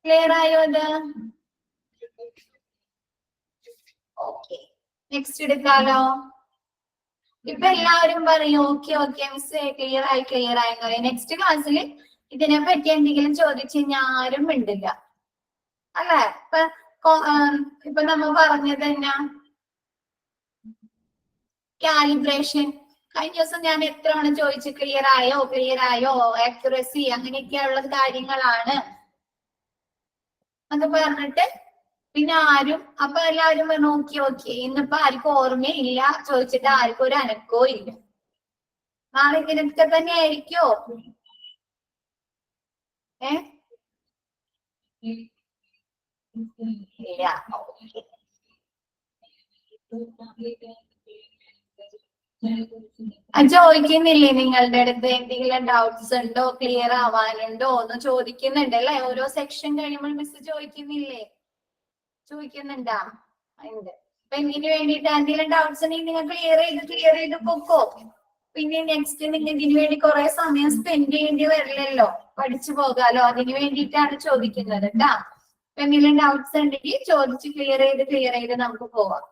[SPEAKER 1] ക്ലിയർ ആയോ ഇത്? ഓക്കെ, നെക്സ്റ്റ് എടുക്കാലോ. ഇപ്പൊ എല്ലാവരും പറയും ഓക്കെ ഓക്കെ മിസ് ക്ലിയർ ആയി എന്ന് പറയും. നെക്സ്റ്റ് ക്ലാസ്സിൽ ഇതിനെ പറ്റി എന്തെങ്കിലും ചോദിച്ചു കഴിഞ്ഞാൽ ആരും മിണ്ടില്ല അല്ലെ. ഇപ്പൊ നമ്മ പറഞ്ഞത് തന്നെ കാലിബ്രേഷൻ കഴിഞ്ഞ ദിവസം ഞാൻ എത്ര തവണ ചോദിച്ചു ക്ലിയർ ആയോ ആക്യുറസി അങ്ങനെയൊക്കെയുള്ള കാര്യങ്ങളാണ് അത് പറഞ്ഞിട്ട് പിന്നെ ആരും അപ്പൊ എല്ലാവരും നോക്കി ഓക്കെ ഇന്നിപ്പോ ആർക്കും ഓർമ്മയില്ല, ചോദിച്ചിട്ട് ആർക്കും ഒരു അനക്കോ ഇല്ല. നാളെ ഇങ്ങനൊക്കെ തന്നെ ആയിരിക്കോ? ഇല്ല. ചോദിക്കുന്നില്ലേ നിങ്ങളുടെ അടുത്ത് എന്തെങ്കിലും ഡൗട്ട്സ് ഉണ്ടോ, ക്ലിയർ ആവാനുണ്ടോ എന്ന് ചോദിക്കുന്നുണ്ട് അല്ലെ? ഓരോ സെക്ഷൻ കഴിയുമ്പോൾ മിസ് ചോദിക്കുന്നില്ലേ? ചോദിക്കുന്നുണ്ടാ? ഉണ്ട്. അപ്പൊ ഇതിന് വേണ്ടിയിട്ട് എന്തെങ്കിലും ഡൗട്ട്സ് ഉണ്ടെങ്കിൽ നിങ്ങൾ ക്ലിയർ ചെയ്ത് പൊക്കോ. പിന്നെ നെക്സ്റ്റ് നിങ്ങൾക്ക് ഇതിനു വേണ്ടി കുറെ സമയം സ്പെൻഡ് ചെയ്യേണ്ടി വരില്ലല്ലോ, പഠിച്ചു പോകാലോ. അതിന് വേണ്ടിയിട്ടാണ് ചോദിക്കുന്നത് കേട്ടാ. അപ്പൊ എന്തെങ്കിലും ഡൗട്ട്സ് ഉണ്ടെങ്കിൽ ചോദിച്ച് ക്ലിയർ ചെയ്ത് നമുക്ക് പോവാം.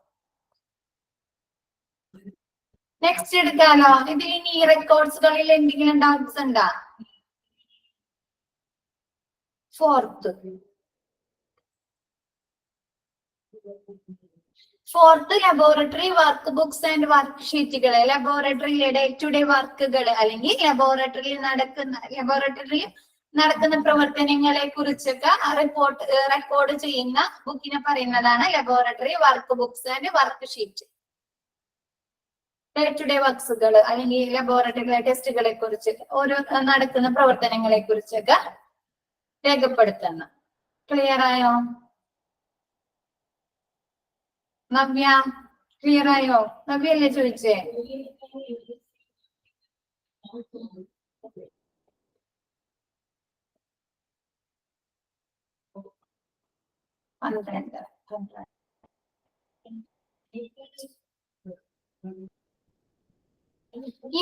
[SPEAKER 1] നെക്സ്റ്റ് എടുക്കാലോ. ഇതിൽ ഇനി ഈ റെക്കോർഡ്സുകളിൽ എന്തെങ്കിലും ഡൗട്ട്സ് ഉണ്ടാ? Fourth laboratory workbooks and work ഷീറ്റുകൾ, ലബോറട്ടറിയിലെ ഡേ ടു ഡേ വർക്കുകൾ അല്ലെങ്കിൽ ലബോറട്ടറിയിൽ നടക്കുന്ന പ്രവർത്തനങ്ങളെ കുറിച്ചൊക്കെ റെക്കോർഡ് ചെയ്യുന്ന ബുക്കിനെ പറയുന്നതാണ് laboratory workbooks and worksheet. Day to day വർക്ക്സുകൾ അല്ലെങ്കിൽ ലബോറട്ടറി ടെസ്റ്റുകളെ കുറിച്ച് ഓരോ നടക്കുന്ന പ്രവർത്തനങ്ങളെ കുറിച്ചൊക്കെ രേഖപ്പെടുത്തുന്ന. ക്ലിയർ ആയോ? നവ്യ ക്ലിയർ ആയോ? നവ്യ അല്ലേ ചോദിച്ചേ?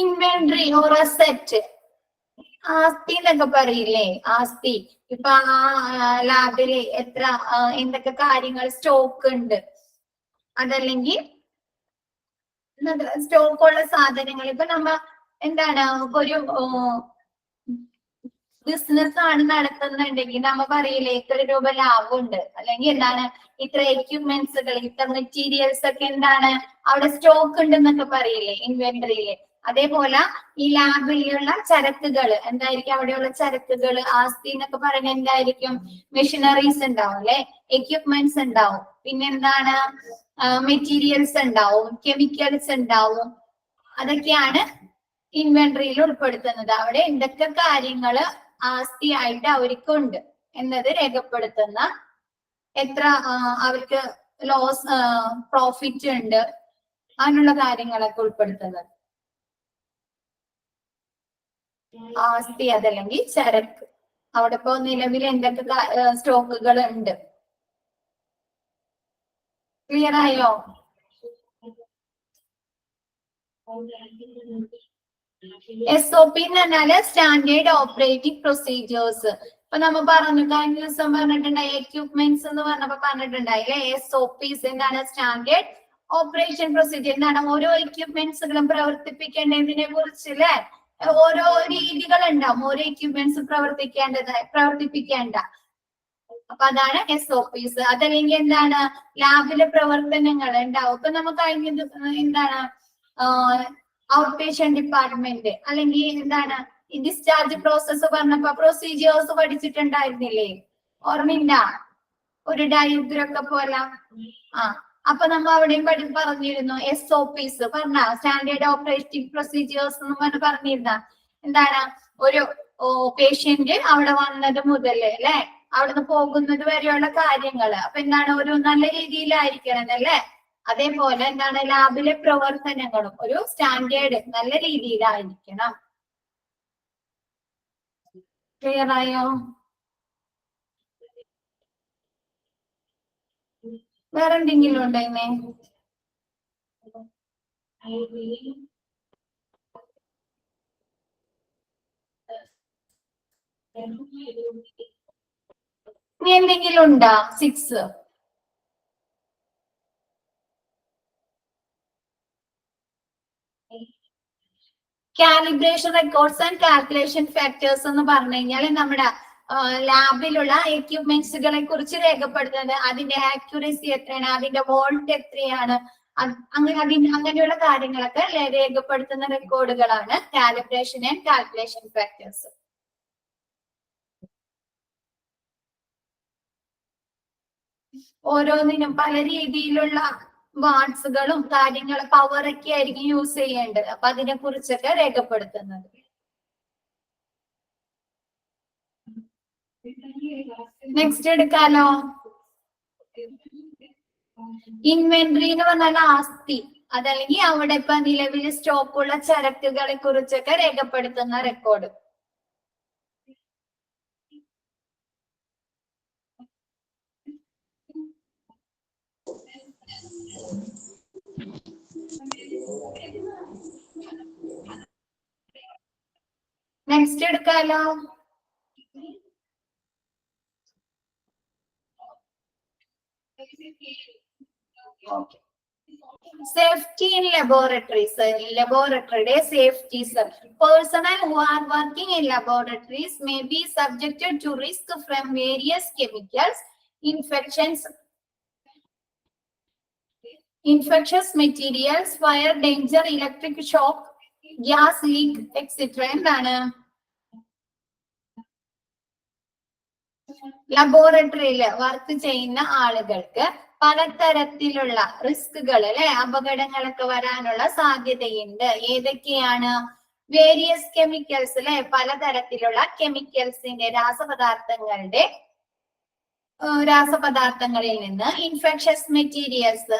[SPEAKER 1] ഇൻവെന്ററി ഓർ അസെറ്റ്, ആസ്തി എന്നൊക്കെ പറയില്ലേ? ആസ്തി. ഇപ്പൊ ആ ലാബില് എത്ര എന്തൊക്കെ കാര്യങ്ങൾ സ്റ്റോക്ക് ഉണ്ട്, അതല്ലെങ്കിൽ സ്റ്റോക്കുള്ള സാധനങ്ങൾ. ഇപ്പൊ നമ്മ എന്താണ് ഒരു ബിസിനസ് ആണ് നടത്തുന്നുണ്ടെങ്കിൽ നമ്മ പറയില്ലേ ഇത്ര രൂപ ലാഭമുണ്ട്, അല്ലെങ്കിൽ എന്താണ് ഇത്ര എക്യുപ്മെന്റ്സുകൾ ഇത്ര മെറ്റീരിയൽസ് ഒക്കെ എന്താണ് അവിടെ സ്റ്റോക്ക് ഉണ്ട് എന്നൊക്കെ പറയില്ലേ ഇൻവെന്ററിയില്. അതേപോലെ ഈ ലാബിലുള്ള ചരക്കുകൾ എന്തായിരിക്കും? അവിടെയുള്ള ചരക്കുകൾ ആസ്തി എന്നൊക്കെ പറയുന്നത് എന്തായിരിക്കും? മെഷീനറീസ് ഉണ്ടാവും അല്ലെ, എക്യുപ്മെന്റ്സ് ഉണ്ടാവും, പിന്നെന്താണ് മെറ്റീരിയൽസ് ഉണ്ടാവും, കെമിക്കൽസ് ഉണ്ടാവും. അതൊക്കെയാണ് ഇൻവെന്ററിയിൽ ഉൾപ്പെടുത്തുന്നത്. അവിടെ എന്തൊക്കെ കാര്യങ്ങള് ആസ്തിയായിട്ട് അവർക്കുണ്ട് എന്നത് രേഖപ്പെടുത്തുന്ന, എത്ര അവർക്ക് ലോസ് പ്രോഫിറ്റ് ഉണ്ട്, അങ്ങനെയുള്ള കാര്യങ്ങളൊക്കെ ഉൾപ്പെടുത്തുന്നത് ആസ്തി. അതല്ലെങ്കിൽ ചരക്ക്. അവിടെ ഇപ്പോ നിലവിൽ എന്തൊക്കെ സ്റ്റോക്കുകൾ ഉണ്ട്. ക്ലിയർ ആയോ? SOP എന്ന് പറഞ്ഞാല് സ്റ്റാൻഡേർഡ് ഓപ്പറേറ്റിംഗ് പ്രൊസീജിയേഴ്സ്. ഇപ്പൊ നമ്മ പറഞ്ഞു കഴിഞ്ഞ ദിവസം പറഞ്ഞിട്ടുണ്ടായി എക്യുപ്മെന്റ്സ് എന്ന് പറഞ്ഞപ്പോ പറഞ്ഞിട്ടുണ്ടായി അല്ലെ. SOPs എന്താണ്? Standard operation procedure. എന്താണ്? ഓരോ എക്യുപ്മെന്റ്സുകളും പ്രവർത്തിപ്പിക്കേണ്ടതിനെ കുറിച്ച് അല്ലെ ഓരോ രീതികൾ ഉണ്ടാവും, ഓരോ എക്യുപ്മെന്റ്സ് പ്രവർത്തിപ്പിക്കേണ്ട. അപ്പൊ അതാണ് SOPs. അതല്ലെങ്കിൽ എന്താണ്? ലാബിലെ പ്രവർത്തനങ്ങൾ ഉണ്ടാവും. ഇപ്പൊ നമുക്ക് എന്താണ് ഔട്ട് പേഷ്യന്റ് ഡിപ്പാർട്ട്മെന്റ് അല്ലെങ്കിൽ എന്താണ് ഈ ഡിസ്ചാർജ് പ്രോസസ്സ് പറഞ്ഞപ്പോ പ്രൊസീജിയേഴ്സ് പഠിച്ചിട്ടുണ്ടായിരുന്നില്ലേ? ഓർമ്മയില്ല? ഒരു ഡയഗ്രൊക്കെ പോലെ. അപ്പൊ നമ്മ അവിടെയും പറഞ്ഞിരുന്നു SOPs പറഞ്ഞ സ്റ്റാൻഡേർഡ് ഓപ്പറേറ്റിംഗ് പ്രൊസീജിയേഴ്സ് എന്ന് പറഞ്ഞിരുന്ന. എന്താണ്? ഒരു പേഷ്യന്റ് അവിടെ വന്നത് മുതൽ അല്ലെ അവിടുന്ന് പോകുന്നത് വരെയുള്ള കാര്യങ്ങള്. അപ്പൊ എന്താണ്? ഒരു നല്ല രീതിയിലായിരിക്കണം അല്ലേ? അതേപോലെ എന്താണ്? ലാബിലെ പ്രവർത്തനങ്ങളും ഒരു സ്റ്റാൻഡേർഡ് നല്ല രീതിയിലായിരിക്കണം. ക്ലിയർ ആയോ? വേറെ എന്തെങ്കിലും ഉണ്ടോ ഇന്നെ? ഇനി എന്തെങ്കിലും ഉണ്ടോ? 6 calibration records and calculation factors എന്ന് പറഞ്ഞു കഴിഞ്ഞാൽ നമ്മുടെ ലാബിലുള്ള എക്യുപ്മെന്റ്സുകളെ കുറിച്ച് രേഖപ്പെടുത്തുന്നത്, അതിന്റെ ആക്യുറസി എത്രയാണ്, അതിന്റെ വോൾട്ട് എത്രയാണ്, അങ്ങനെയുള്ള കാര്യങ്ങളൊക്കെ രേഖപ്പെടുത്തുന്ന റെക്കോർഡുകളാണ് കാലിബ്രേഷൻ ആൻഡ് കാൽക്കുലേഷൻ ഫാക്ടേഴ്സ്. ഓരോന്നിനും പല രീതിയിലുള്ള വാട്സുകളും കാര്യങ്ങളും പവറൊക്കെ ആയിരിക്കും യൂസ് ചെയ്യേണ്ടത്. അപ്പൊ അതിനെ കുറിച്ചൊക്കെ രേഖപ്പെടുത്തുന്നത്. നെക്സ്റ്റ് എടുക്കാലോ. ഇൻവെന്ററി എന്ന് പറഞ്ഞാൽ ആസ്തി, അതല്ലെങ്കിൽ അവിടെ ഇപ്പൊ നിലവിൽ സ്റ്റോക്കുള്ള ചരക്കുകളെ കുറിച്ചൊക്കെ രേഖപ്പെടുത്തുന്ന റെക്കോർഡ്. നെക്സ്റ്റ് എടുക്കാലോ. Safety in laboratories. Laboratory safety. Personnel who are working in laboratories may be subjected to risk from various chemicals, infectious materials, fire danger, electric shock, gas leak, etc. എന്താണ് ലബോറട്ടറിയിൽ വർക്ക് ചെയ്യുന്ന ആളുകൾക്ക് പലതരത്തിലുള്ള റിസ്കുകൾ അല്ലെ, അപകടങ്ങളൊക്കെ വരാനുള്ള സാധ്യതയുണ്ട്. ഏതൊക്കെയാണ്? വേരിയസ് കെമിക്കൽസ് അല്ലെ, പലതരത്തിലുള്ള കെമിക്കൽസിന്റെ രാസപദാർത്ഥങ്ങളിൽ നിന്ന്, ഇൻഫെക്ഷസ് മെറ്റീരിയൽസ്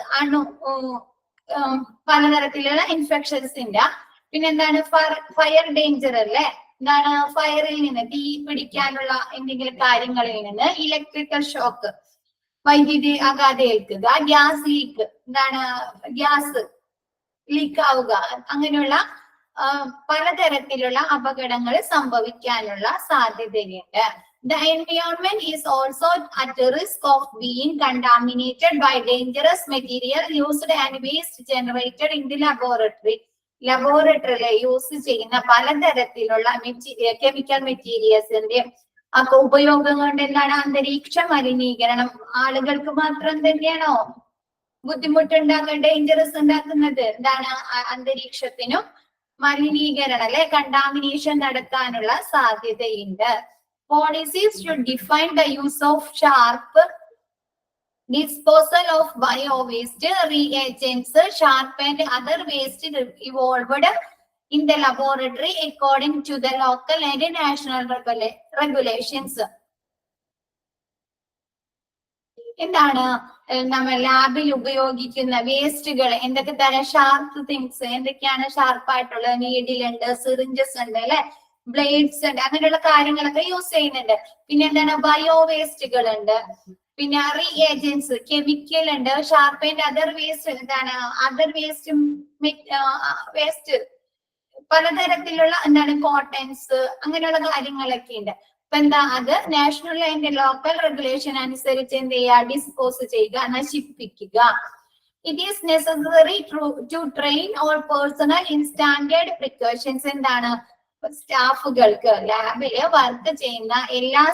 [SPEAKER 1] പലതരത്തിലുള്ള ഇൻഫെക്ഷൻസിന്റെ, പിന്നെന്താണ് ഫയർ ഡേഞ്ചർ അല്ലെ, എന്താണ് ഫയറിൽ നിന്ന്, തീ പിടിക്കാനുള്ള എന്തെങ്കിലും കാര്യങ്ങളിൽ നിന്ന്, ഇലക്ട്രിക്കൽ ഷോക്ക് വൈദ്യുതി ആഘാതം ഏൽക്കുക, ഗ്യാസ് ലീക്ക് എന്താണ് ഗ്യാസ് ലീക്ക് ആവുക, അങ്ങനെയുള്ള പലതരത്തിലുള്ള അപകടങ്ങൾ സംഭവിക്കാനുള്ള സാധ്യതയുണ്ട്. The environment is also at the risk of being contaminated by dangerous material used and waste generated in the laboratory. ലബോറട്ടറിയിലെ യൂസ് ചെയ്യുന്ന പലതരത്തിലുള്ള കെമിക്കൽ മെറ്റീരിയൽസിന്റെ ഒക്കെ ഉപയോഗം കൊണ്ട് എന്താണ് അന്തരീക്ഷ മലിനീകരണം ആളുകൾക്ക് മാത്രം തന്നെയാണോ ബുദ്ധിമുട്ടുണ്ടാക്കുക, ഡേഞ്ചറസ് ഉണ്ടാക്കുന്നത്? എന്താണ് അന്തരീക്ഷത്തിനും മലിനീകരണം അല്ലെ, കണ്ടാമിനേഷൻ നടത്താനുള്ള സാധ്യതയുണ്ട്. Policies should define the use of sharp disposal of bio-waste, reagents, sharp and other waste evolved in the laboratory according to the local and national regulations. എന്താണ് നമ്മൾ ലാബിൽ ഉപയോഗിക്കുന്ന വേസ്റ്റുകൾ, എന്തൊക്കെ തരം ഷാർപ്പ് തിങ്സ്, എന്തൊക്കെയാണ് ഷാർപ്പായിട്ടുള്ള? നീഡിലുണ്ട്, സിറിഞ്ചസ് ഉണ്ട് അല്ലെ, ബ്ലേഡ്സ് ഉണ്ട്, അങ്ങനെയുള്ള കാര്യങ്ങളൊക്കെ യൂസ് ചെയ്യുന്നുണ്ട്. പിന്നെ എന്താണ് ബയോ വേസ്റ്റുകൾ ഉണ്ട്, പിന്നെ റിയേജൻസ്, കെമിക്കൽ ഉണ്ട്, ഷാർപ്പ് ആൻഡ് അതർ വേസ്റ്റ്, എന്താണ് അതർ വേസ്റ്റും വേസ്റ്റ് പലതരത്തിലുള്ള എന്താണ് കോട്ടൺസ്, അങ്ങനെയുള്ള കാര്യങ്ങളൊക്കെ ഉണ്ട്. അപ്പൊ എന്താ അത് നാഷണൽ ആൻഡ് ലോക്കൽ റെഗുലേഷൻ അനുസരിച്ച് എന്ത് ചെയ്യുക? ഡിസ്പോസ് ചെയ്യുക, നശിപ്പിക്കുക. It is necessary to train all personnel in standard precautions. എന്താണ് സ്റ്റാഫുകൾക്ക് ലാബില് വർക്ക് ചെയ്യുന്ന എല്ലാ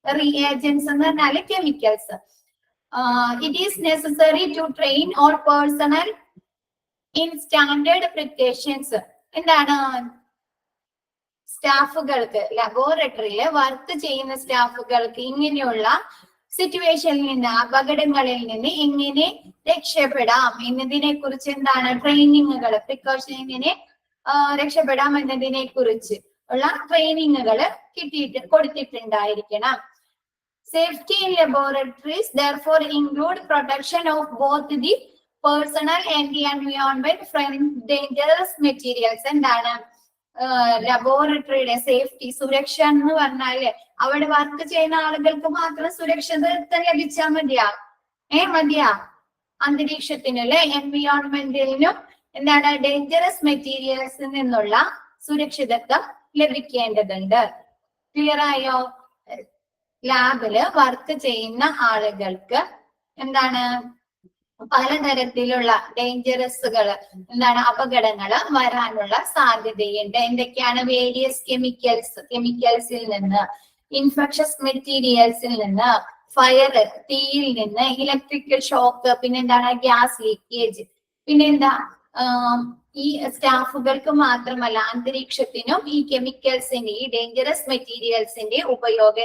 [SPEAKER 1] reagents എന്ന് പറഞ്ഞാല് chemicals. It is necessary to train all personnel in standard precautions. എന്താണ് സ്റ്റാഫുകൾക്ക്, ലബോറട്ടറിയില് വർക്ക് ചെയ്യുന്ന സ്റ്റാഫുകൾക്ക് ഇങ്ങനെയുള്ള സിറ്റുവേഷനിൽ നിന്ന്, അപകടങ്ങളിൽ നിന്ന് എങ്ങനെ രക്ഷപ്പെടാം എന്നതിനെ കുറിച്ച് എന്താണ് ട്രെയിനിങ്ങുകൾ, പ്രിക്കോഷൻ എങ്ങനെ രക്ഷപ്പെടാം എന്നതിനെ കുറിച്ച് ഉള്ള ട്രെയിനിങ്ങുകൾ കൊടുത്തിട്ടുണ്ടായിരിക്കണം. Safety in laboratories therefore include protection of both the personnel and the environment from dangerous materials. എന്താണ് ലബോറട്ടറിയുടെ സേഫ്റ്റി, സുരക്ഷ എന്ന് പറഞ്ഞാല് അവിടെ വർക്ക് ചെയ്യുന്ന ആളുകൾക്ക് മാത്രം സുരക്ഷിതത്വം ലഭിച്ചാൽ മതിയാ അന്തരീക്ഷത്തിനും അല്ലെ, എൻവിയോൺമെന്റിനും എന്താണ് ഡേഞ്ചറസ് മെറ്റീരിയൽസിൽ നിന്നുള്ള സുരക്ഷിതത്വം ലഭിക്കേണ്ടതുണ്ട്. ക്ലിയർ ആയോ? ലാബില് വർക്ക് ചെയ്യുന്ന ആളുകൾക്ക് എന്താണ് പലതരത്തിലുള്ള ഡേഞ്ചറസുകൾ, എന്താണ് അപകടങ്ങൾ വരാനുള്ള സാധ്യതയുണ്ട്. എന്തൊക്കെയാണ്? വേരിയസ് കെമിക്കൽസിൽ നിന്ന്, ഇൻഫെക്ഷസ് മെറ്റീരിയൽസിൽ നിന്ന്, ഫയർ തീയിൽ നിന്ന്, ഇലക്ട്രിക്കൽ ഷോക്ക്, പിന്നെന്താണ് ഗ്യാസ് ലീക്കേജ്. പിന്നെന്താ ഈ സ്റ്റാഫുകൾക്ക് മാത്രമല്ല അന്തരീക്ഷത്തിനും ഈ കെമിക്കൽസിന്റെ, ഈ ഡേഞ്ചറസ് മെറ്റീരിയൽസിന്റെ ഉപയോഗം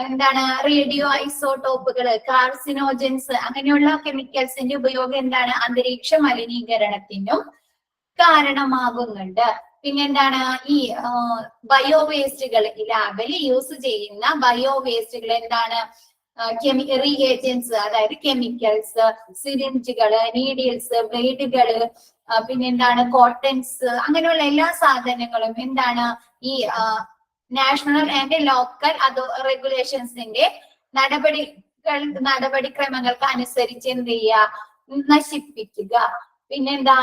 [SPEAKER 1] എന്താണ് റേഡിയോ ഐസോട്ടോപ്പുകൾ, കാർസിനോജൻസ്, അങ്ങനെയുള്ള കെമിക്കൽസിന്റെ ഉപയോഗം എന്താണ് അന്തരീക്ഷ മലിനീകരണത്തിനും കാരണമാകുന്നുണ്ട്. പിന്നെന്താണ് ഈ ബയോ വേസ്റ്റുകൾ, ലാബിൽ യൂസ് ചെയ്യുന്ന ബയോ വേസ്റ്റുകൾ എന്താണ് റിയേജൻസ്, അതായത് കെമിക്കൽസ്, സിറിഞ്ചുകള്, നീഡിൽസ്, ബ്ലേഡുകള്, പിന്നെന്താണ് കോട്ടൺസ്, അങ്ങനെയുള്ള എല്ലാ സാധനങ്ങളും എന്താണ് ഈ നാഷണൽ ആൻഡ് ലോക്കൽ റെഗുലേഷൻസിന്റെ നടപടിക്രമങ്ങൾക്ക് അനുസരിച്ച് എന്ത് ചെയ്യുക? നശിപ്പിക്കുക. പിന്നെന്താ,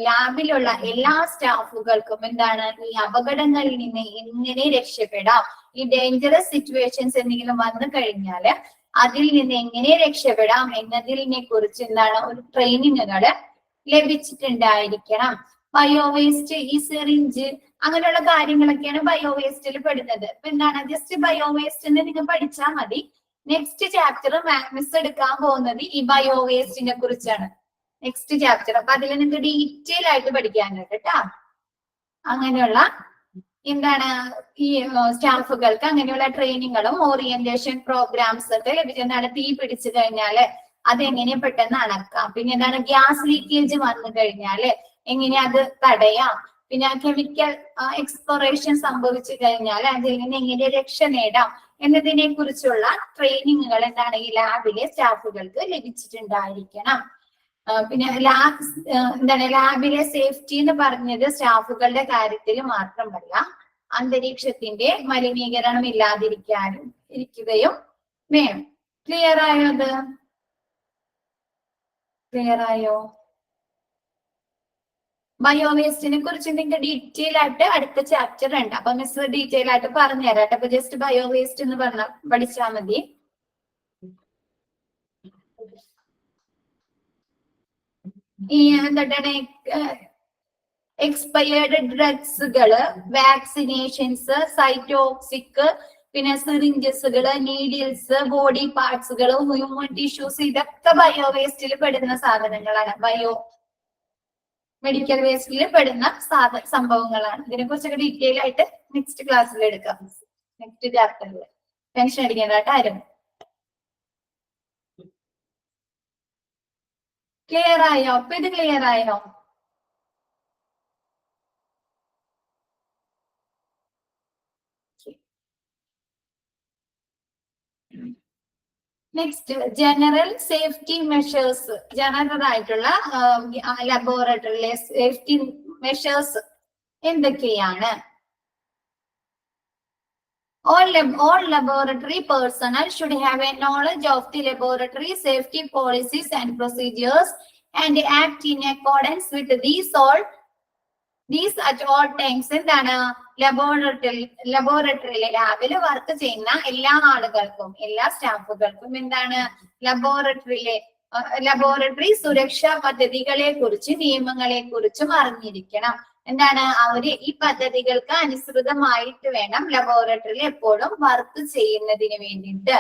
[SPEAKER 1] ലാബിലുള്ള എല്ലാ സ്റ്റാഫുകൾക്കും എന്താണ് ഈ അപകടങ്ങളിൽ നിന്ന് എങ്ങനെ രക്ഷപ്പെടാം, ഈ ഡേഞ്ചറസ് സിറ്റുവേഷൻസ് എന്തെങ്കിലും വന്നു കഴിഞ്ഞാല് അതിൽ നിന്ന് എങ്ങനെ രക്ഷപ്പെടാം എന്നതിനെ കുറിച്ച് എന്താണ് ഒരു ട്രെയിനിങ്ങുകൾ ലഭിച്ചിട്ടുണ്ടായിരിക്കണം. ബയോവേസ്റ്റ്, ഈ സിറിഞ്ച്, അങ്ങനെയുള്ള കാര്യങ്ങളൊക്കെയാണ് ബയോവേസ്റ്റിൽ പെടുന്നത്. അപ്പൊ എന്താണ്, ജസ്റ്റ് ബയോവേസ്റ്റ് എന്ന് നിങ്ങൾ പഠിച്ചാൽ മതി. നെക്സ്റ്റ് ചാപ്റ്റർ മിസ് എടുക്കാൻ പോകുന്നത് ഈ ബയോവേസ്റ്റിനെ കുറിച്ചാണ്. Next chapter. അപ്പൊ അതിൽ നിങ്ങൾക്ക് ഡീറ്റെയിൽ ആയിട്ട് പഠിക്കാനുണ്ട് കേട്ടോ. അങ്ങനെയുള്ള എന്താണ് ഈ സ്റ്റാഫുകൾക്ക് അങ്ങനെയുള്ള ട്രെയിനിങ്ങുകളും ഓറിയന്റേഷൻ പ്രോഗ്രാംസ് ഒക്കെ ലഭിച്ചെന്താണ്. തീ പിടിച്ചു കഴിഞ്ഞാല് അതെങ്ങനെ പെട്ടെന്ന് അണക്കാം, പിന്നെ എന്താണ് ഗ്യാസ് ലീക്കേജ് വന്നു കഴിഞ്ഞാല് എങ്ങനെ അത് തടയാം, പിന്നെ കെമിക്കൽ എക്സ്പ്ലോറേഷൻ സംഭവിച്ചു കഴിഞ്ഞാൽ അതിൽ നിന്ന് എങ്ങനെ രക്ഷ നേടാം എന്നതിനെ കുറിച്ചുള്ള ട്രെയിനിങ്ങുകൾ എന്താണ് ഈ ലാബിലെ സ്റ്റാഫുകൾക്ക് ലഭിച്ചിട്ടുണ്ടായിരിക്കണം. പിന്നെ ലാബിലെ സേഫ്റ്റി എന്ന് പറഞ്ഞത് സ്റ്റാഫുകളുടെ കാര്യത്തിൽ മാത്രമല്ല, അന്തരീക്ഷത്തിന്റെ മലിനീകരണം ഇരിക്കുകയും വേണം. ക്ലിയർ ആയോ? അത് ക്ലിയർ ആയോ? ബയോവേസ്റ്റിനെ കുറിച്ച് നിങ്ങൾക്ക് ഡീറ്റെയിൽ ആയിട്ട് അടുത്ത ചാപ്റ്റർ ഉണ്ട്. അപ്പൊ മിസ് ഡീറ്റെയിൽ ആയിട്ട് പറഞ്ഞുതരാട്ടെ. അപ്പൊ ജസ്റ്റ് ബയോവേസ്റ്റ് എന്ന് പഠിച്ചാൽ മതി. ഈ എന്താണ് എക്സ്പയർഡ് ഡ്രഗ്സുകള്, വാക്സിനേഷൻസ്, സൈറ്റോക്സിക്, പിന്നെ സിറിഞ്ചസുകള്, നീഡിൽസ്, ബോഡി പാർട്സുകള്, ഹ്യൂമൻ ടിഷ്യൂസ്, ഇതൊക്കെ ബയോവേസ്റ്റിൽ പെടുന്ന സാധനങ്ങളാണ്. മെഡിക്കൽ വേസ്റ്റിൽ പെടുന്ന സംഭവങ്ങളാണ്. ഇതിനെ കുറിച്ചൊക്കെ ഡീറ്റെയിൽ ആയിട്ട് നെക്സ്റ്റ് ക്ലാസ്സിൽ എടുക്കാം, നെക്സ്റ്റ് ചാപ്റ്ററിൽ. ടെൻഷൻ അടിക്കേണ്ട കേട്ടോ ആരും. ക്ലിയർ ആയോ? അപ്പൊ ഇത് ക്ലിയർ ആയോ? Next general safety measures. General ആയിട്ടുള്ള ലബോറട്ടറിയിലെ സേഫ്റ്റി മെഷേഴ്സ് എന്തൊക്കെയാണ്? All laboratory personnel should have a knowledge of the laboratory safety policies and procedures and act in accordance with these at all times. എന്താണ് ലബോറട്ടറിയിലെ ലാബിൽ work ചെയ്യുന്ന എല്ലാ ആളുകൾക്കും, എല്ലാ സ്റ്റാഫുകൾക്കും എന്താണ് laboratory സുരക്ഷാ പദ്ധതികളെ കുറിച്ച്, നിയമങ്ങളെ കുറിച്ചും അറിഞ്ഞിരിക്കണം. എന്താണ് അവര് ഈ പദ്ധതികൾക്ക് അനുസൃതമായിട്ട് വേണം ലബോറട്ടറിയിൽ എപ്പോഴും വർക്ക് ചെയ്യുന്നതിന് വേണ്ടിയിട്ട്.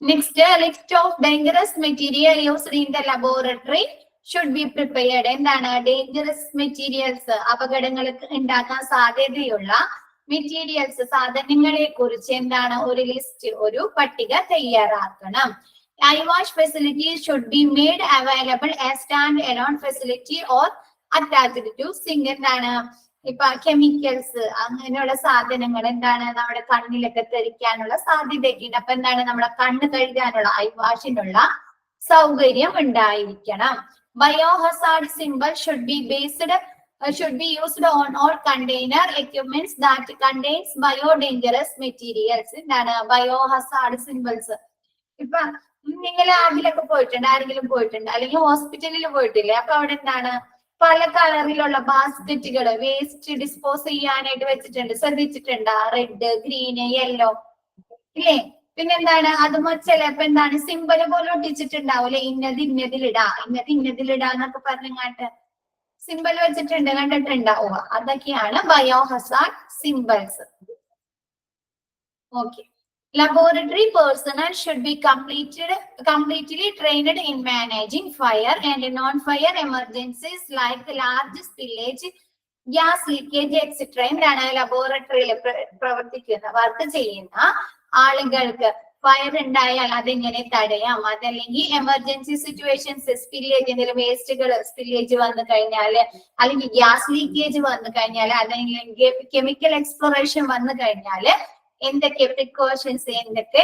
[SPEAKER 1] Next, list of dangerous material used in the laboratory should be prepared. എന്താണ് ഡേഞ്ചറസ് മെറ്റീരിയൽസ്, അപകടങ്ങൾ ഉണ്ടാക്കാൻ സാധ്യതയുള്ള മെറ്റീരിയൽസ്, സാധനങ്ങളെ കുറിച്ച് എന്താണ് ഒരു ലിസ്റ്റ്, ഒരു പട്ടിക തയ്യാറാക്കണം. Eye wash facility should be made available as stand alone facility or attached to sink. എന്താണ് ഇപ്പൊ കെമിക്കൽസ്, അങ്ങനെയുള്ള സാധനങ്ങൾ എന്താണ് നമ്മുടെ കണ്ണിലൊക്കെ തെറിക്കാനുള്ള സാധ്യതയൊക്കെ ഉണ്ട്. അപ്പൊ എന്താണ് നമ്മുടെ കണ്ണ് കഴുകാനുള്ള ഐ വാഷിനുള്ള സൗകര്യം ഉണ്ടായിരിക്കണം. ബയോഹസാർഡ് symbol should be used on all container equipments that contains bio dangerous materials. എന്താണ് ബയോഹസാർഡ് സിംബൽസ്? ഇപ്പൊ നിങ്ങൾ ലാബിലൊക്കെ പോയിട്ടുണ്ട്, ആരെങ്കിലും പോയിട്ടുണ്ട്, അല്ലെങ്കിൽ ഹോസ്പിറ്റലിൽ പോയിട്ടില്ലേ? അപ്പൊ അവിടെ എന്താണ് പല കളറിലുള്ള ബാസ്കറ്റുകൾ വേസ്റ്റ് ഡിസ്പോസ് ചെയ്യാനായിട്ട് വെച്ചിട്ടുണ്ട്. ശ്രദ്ധിച്ചിട്ടുണ്ടോ? റെഡ്, ഗ്രീന്, യെല്ലോ ഇല്ലേ? പിന്നെന്താണ് അതുമോ ചിലപ്പോ എന്താണ് സിമ്പല് പോലെ ഒട്ടിച്ചിട്ടുണ്ടാവൂലെ, ഇന്നതിലിടാ എന്നൊക്കെ പറഞ്ഞങ്ങാട്ട് സിമ്പൽ വെച്ചിട്ടുണ്ട്, കണ്ടിട്ടുണ്ടാവുക. അതൊക്കെയാണ് ബയോഹസാർഡ് symbols. Okay. Laboratory personnel should be completely trained in managing fire and non-fire emergencies like large spillage, gas leakage, etc. എന്താണ് ലബോറട്ടറിയിൽ പ്രവർത്തിക്കുന്ന വർക്ക് ചെയ്യുന്ന ആളുകൾക്ക് ഫയർ ഉണ്ടായാൽ അതെങ്ങനെ തടയാം, അതല്ലെങ്കിൽ എമർജൻസി സിറ്റുവേഷൻസ്, സ്പില്ലേജ്, എന്തെങ്കിലും വേസ്റ്റുകൾ സ്പില്ലേജ് വന്നു കഴിഞ്ഞാല്, അല്ലെങ്കിൽ ഗ്യാസ് ലീക്കേജ് വന്നു കഴിഞ്ഞാൽ, അല്ലെങ്കിൽ കെമിക്കൽ എക്സ്പ്ലോറേഷൻ വന്നു കഴിഞ്ഞാല് എന്തൊക്കെ പ്രിക്കോഷൻസ്, എന്തൊക്കെ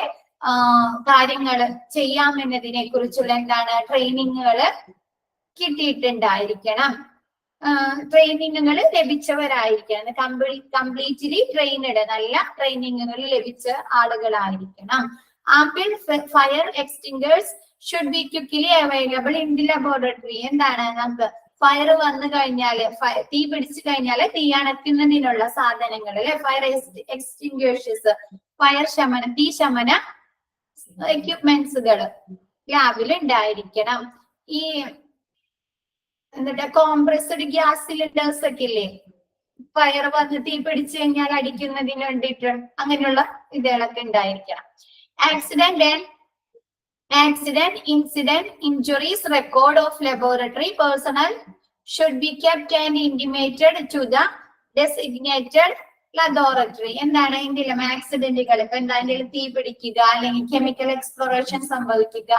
[SPEAKER 1] കാര്യങ്ങൾ ചെയ്യാമെന്നതിനെ കുറിച്ചുള്ള എന്താണ് ട്രെയിനിങ്ങുകൾ കിട്ടിയിട്ടുണ്ടായിരിക്കണം. ട്രെയിനിങ്ങുകൾ ലഭിച്ചവരായിരിക്കണം. കംപ്ലീറ്റ്ലി ട്രെയിനഡ്, നല്ല ട്രെയിനിങ്ങുകൾ ലഭിച്ച ആളുകളായിരിക്കണം. Ample fire extinguishers should be quickly available in the laboratory. എന്താണ് നമുക്ക് ഫയർ വന്നു കഴിഞ്ഞാല് തീ പിടിച്ചു കഴിഞ്ഞാല് തീ അണയ്ക്കുന്നതിനുള്ള സാധനങ്ങൾ അല്ലെ, ഫയർ എക്സ്റ്റിങ്ക്വിഷേഴ്സ്, ഫയർ ശമന തീ ശമന എക്യുപ്മെന്റ്സുകൾ ലാബിൽ ഉണ്ടായിരിക്കണം. ഈ എന്നിട്ട് കോംപ്രസ്ഡ് ഗ്യാസ് സിലിണ്ടേഴ്സ് ഒക്കെ ഇല്ലേ, ഫയർ വന്ന് തീ പിടിച്ചു കഴിഞ്ഞാൽ അടിക്കുന്നതിന് വേണ്ടിയിട്ട് അങ്ങനെയുള്ള ഇതുകളൊക്കെ ഉണ്ടായിരിക്കണം. Accident, incident, injuries record of laboratory personnel should be kept and intimated to the designated laboratory. എന്താണ് എന്തെങ്കിലും ആക്സിഡന്റുകൾ, ഇപ്പൊ എന്തെങ്കിലും തീ പിടിക്കുക അല്ലെങ്കിൽ കെമിക്കൽ എക്സ്പ്ലോറേഷൻ സംഭവിക്കുക,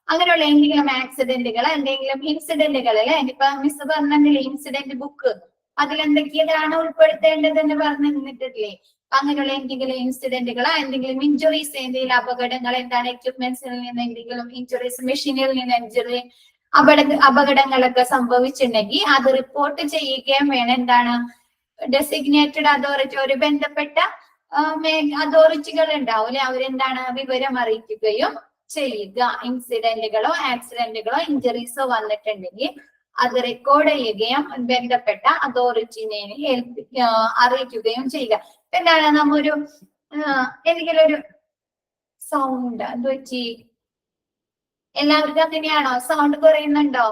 [SPEAKER 1] അങ്ങനെയുള്ള എന്തെങ്കിലും ആക്സിഡന്റുകൾ, എന്തെങ്കിലും ഇൻസിഡന്റുകൾ അല്ലെ, ഇപ്പൊ മിസ് പറഞ്ഞില്ലേ ഇൻസിഡന്റ് ബുക്ക്, അതിലെന്തൊക്കെയാണ് ഉൾപ്പെടുത്തേണ്ടതെന്ന് പറഞ്ഞു നിന്നിട്ടില്ലേ. അങ്ങനെയുള്ള എന്തെങ്കിലും ഇൻസിഡന്റുകളോ എന്തെങ്കിലും ഇഞ്ചുറീസ്, എന്തെങ്കിലും അപകടങ്ങൾ, എന്താണ് എക്യുപ്മെന്റ്സിൽ നിന്ന് എന്തെങ്കിലും ഇഞ്ചുറീസ്, മെഷീനിൽ നിന്ന് ഇഞ്ചുറി, അപകടങ്ങളൊക്കെ സംഭവിച്ചിട്ടുണ്ടെങ്കിൽ അത് റിപ്പോർട്ട് ചെയ്യുകയും വേണം. എന്താണ് ഡെസിഗ്നേറ്റഡ് അതോറിറ്റി, ഒരു ബന്ധപ്പെട്ട അതോറിറ്റികൾ ഉണ്ടാവും, അവരെന്താണ് വിവരം അറിയിക്കുകയും ചെയ്യുക. ഇൻസിഡന്റുകളോ ആക്സിഡന്റുകളോ ഇഞ്ചുറീസോ വന്നിട്ടുണ്ടെങ്കിൽ അത് റെക്കോർഡ് ചെയ്യുകയും ബന്ധപ്പെട്ട അതോറിറ്റിനെ അറിയിക്കുകയും ചെയ്യുക. എന്താണ് നമ്മൊരു എന്തെങ്കിലും ഒരു സൗണ്ട് അത് വെച്ച് എല്ലാവർക്കും അങ്ങനെയാണോ? സൗണ്ട് കുറയുന്നുണ്ടോ?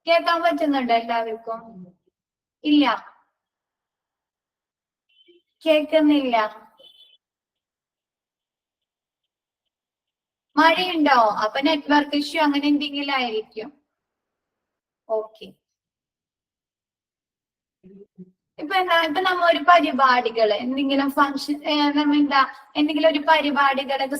[SPEAKER 1] കേൾക്കാൻ പറ്റുന്നുണ്ടോ എല്ലാവർക്കും? ഇല്ല, കേൾക്കുന്നില്ല. മഴയുണ്ടോ? അപ്പൊ നെറ്റ്വർക്ക് ഇഷ്യൂ അങ്ങനെ എന്തെങ്കിലും ആയിരിക്കും. ഓക്കെ, ഇപ്പൊ നമ്മ ഒരു പരിപാടികൾ എന്തെങ്കിലും ഫംഗ്ഷൻ എന്തെങ്കിലും ഒരു പരിപാടികളൊക്കെ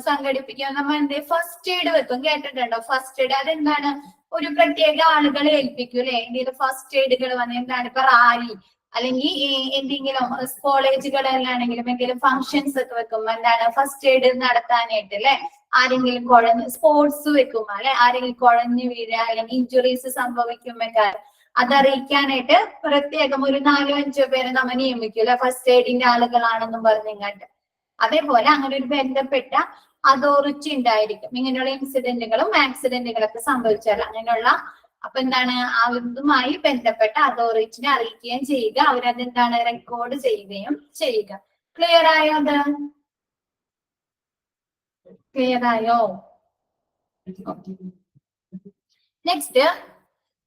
[SPEAKER 1] സംഘടിപ്പിക്കുക, നമ്മൾ ഫസ്റ്റ് എയ്ഡ് വെക്കും, കേട്ടിട്ടുണ്ടോ? ഫസ്റ്റ് എയ്ഡ് അതെന്താണ് ഒരു പ്രത്യേക ആളുകളെ ഏൽപ്പിക്കും അല്ലെ, എന്തെങ്കിലും ഫസ്റ്റ് എയ്ഡുകൾ വന്ന് എന്താണ് ഇപ്പൊ റാലി അല്ലെങ്കിൽ എന്തെങ്കിലും കോളേജുകളിലാണെങ്കിലും എന്തെങ്കിലും ഫംഗ്ഷൻസ് ഒക്കെ വെക്കുമ്പോ എന്താണ് ഫസ്റ്റ് എയ്ഡ് നടത്താനായിട്ട് അല്ലെ, ആരെങ്കിലും കുഴഞ്ഞ് സ്പോർട്സ് വെക്കുമ്പോ അല്ലെ, ആരെങ്കിലും കുഴഞ്ഞു വീഴുക അല്ലെങ്കിൽ ഇഞ്ചുറീസ് സംഭവിക്കുമ്പോ അതറിയിക്കാനായിട്ട് പ്രത്യേകം ഒരു 4-5 പേരെ നമ്മൾ നിയമിക്കൂല, ഫസ്റ്റ് എയ്ഡിന്റെ ആളുകളാണെന്നും പറഞ്ഞിങ്ങാട്ട്. അതേപോലെ അങ്ങനെ ഒരു ബന്ധപ്പെട്ട അതോറിറ്റി ഉണ്ടായിരിക്കും. ഇങ്ങനെയുള്ള ഇൻസിഡന്റുകളും ആക്സിഡന്റുകളൊക്കെ സംഭവിച്ചാൽ അങ്ങനെയുള്ള അപ്പൊ എന്താണ് അതുമായി ബന്ധപ്പെട്ട അതോറിറ്റിനെ അറിയിക്കുകയും ചെയ്യുക, അവരതെന്താണ് റെക്കോർഡ് ചെയ്യുകയും ചെയ്യുക. ക്ലിയർ ആയോ? അത് ക്ലിയർ ആയോ? Next,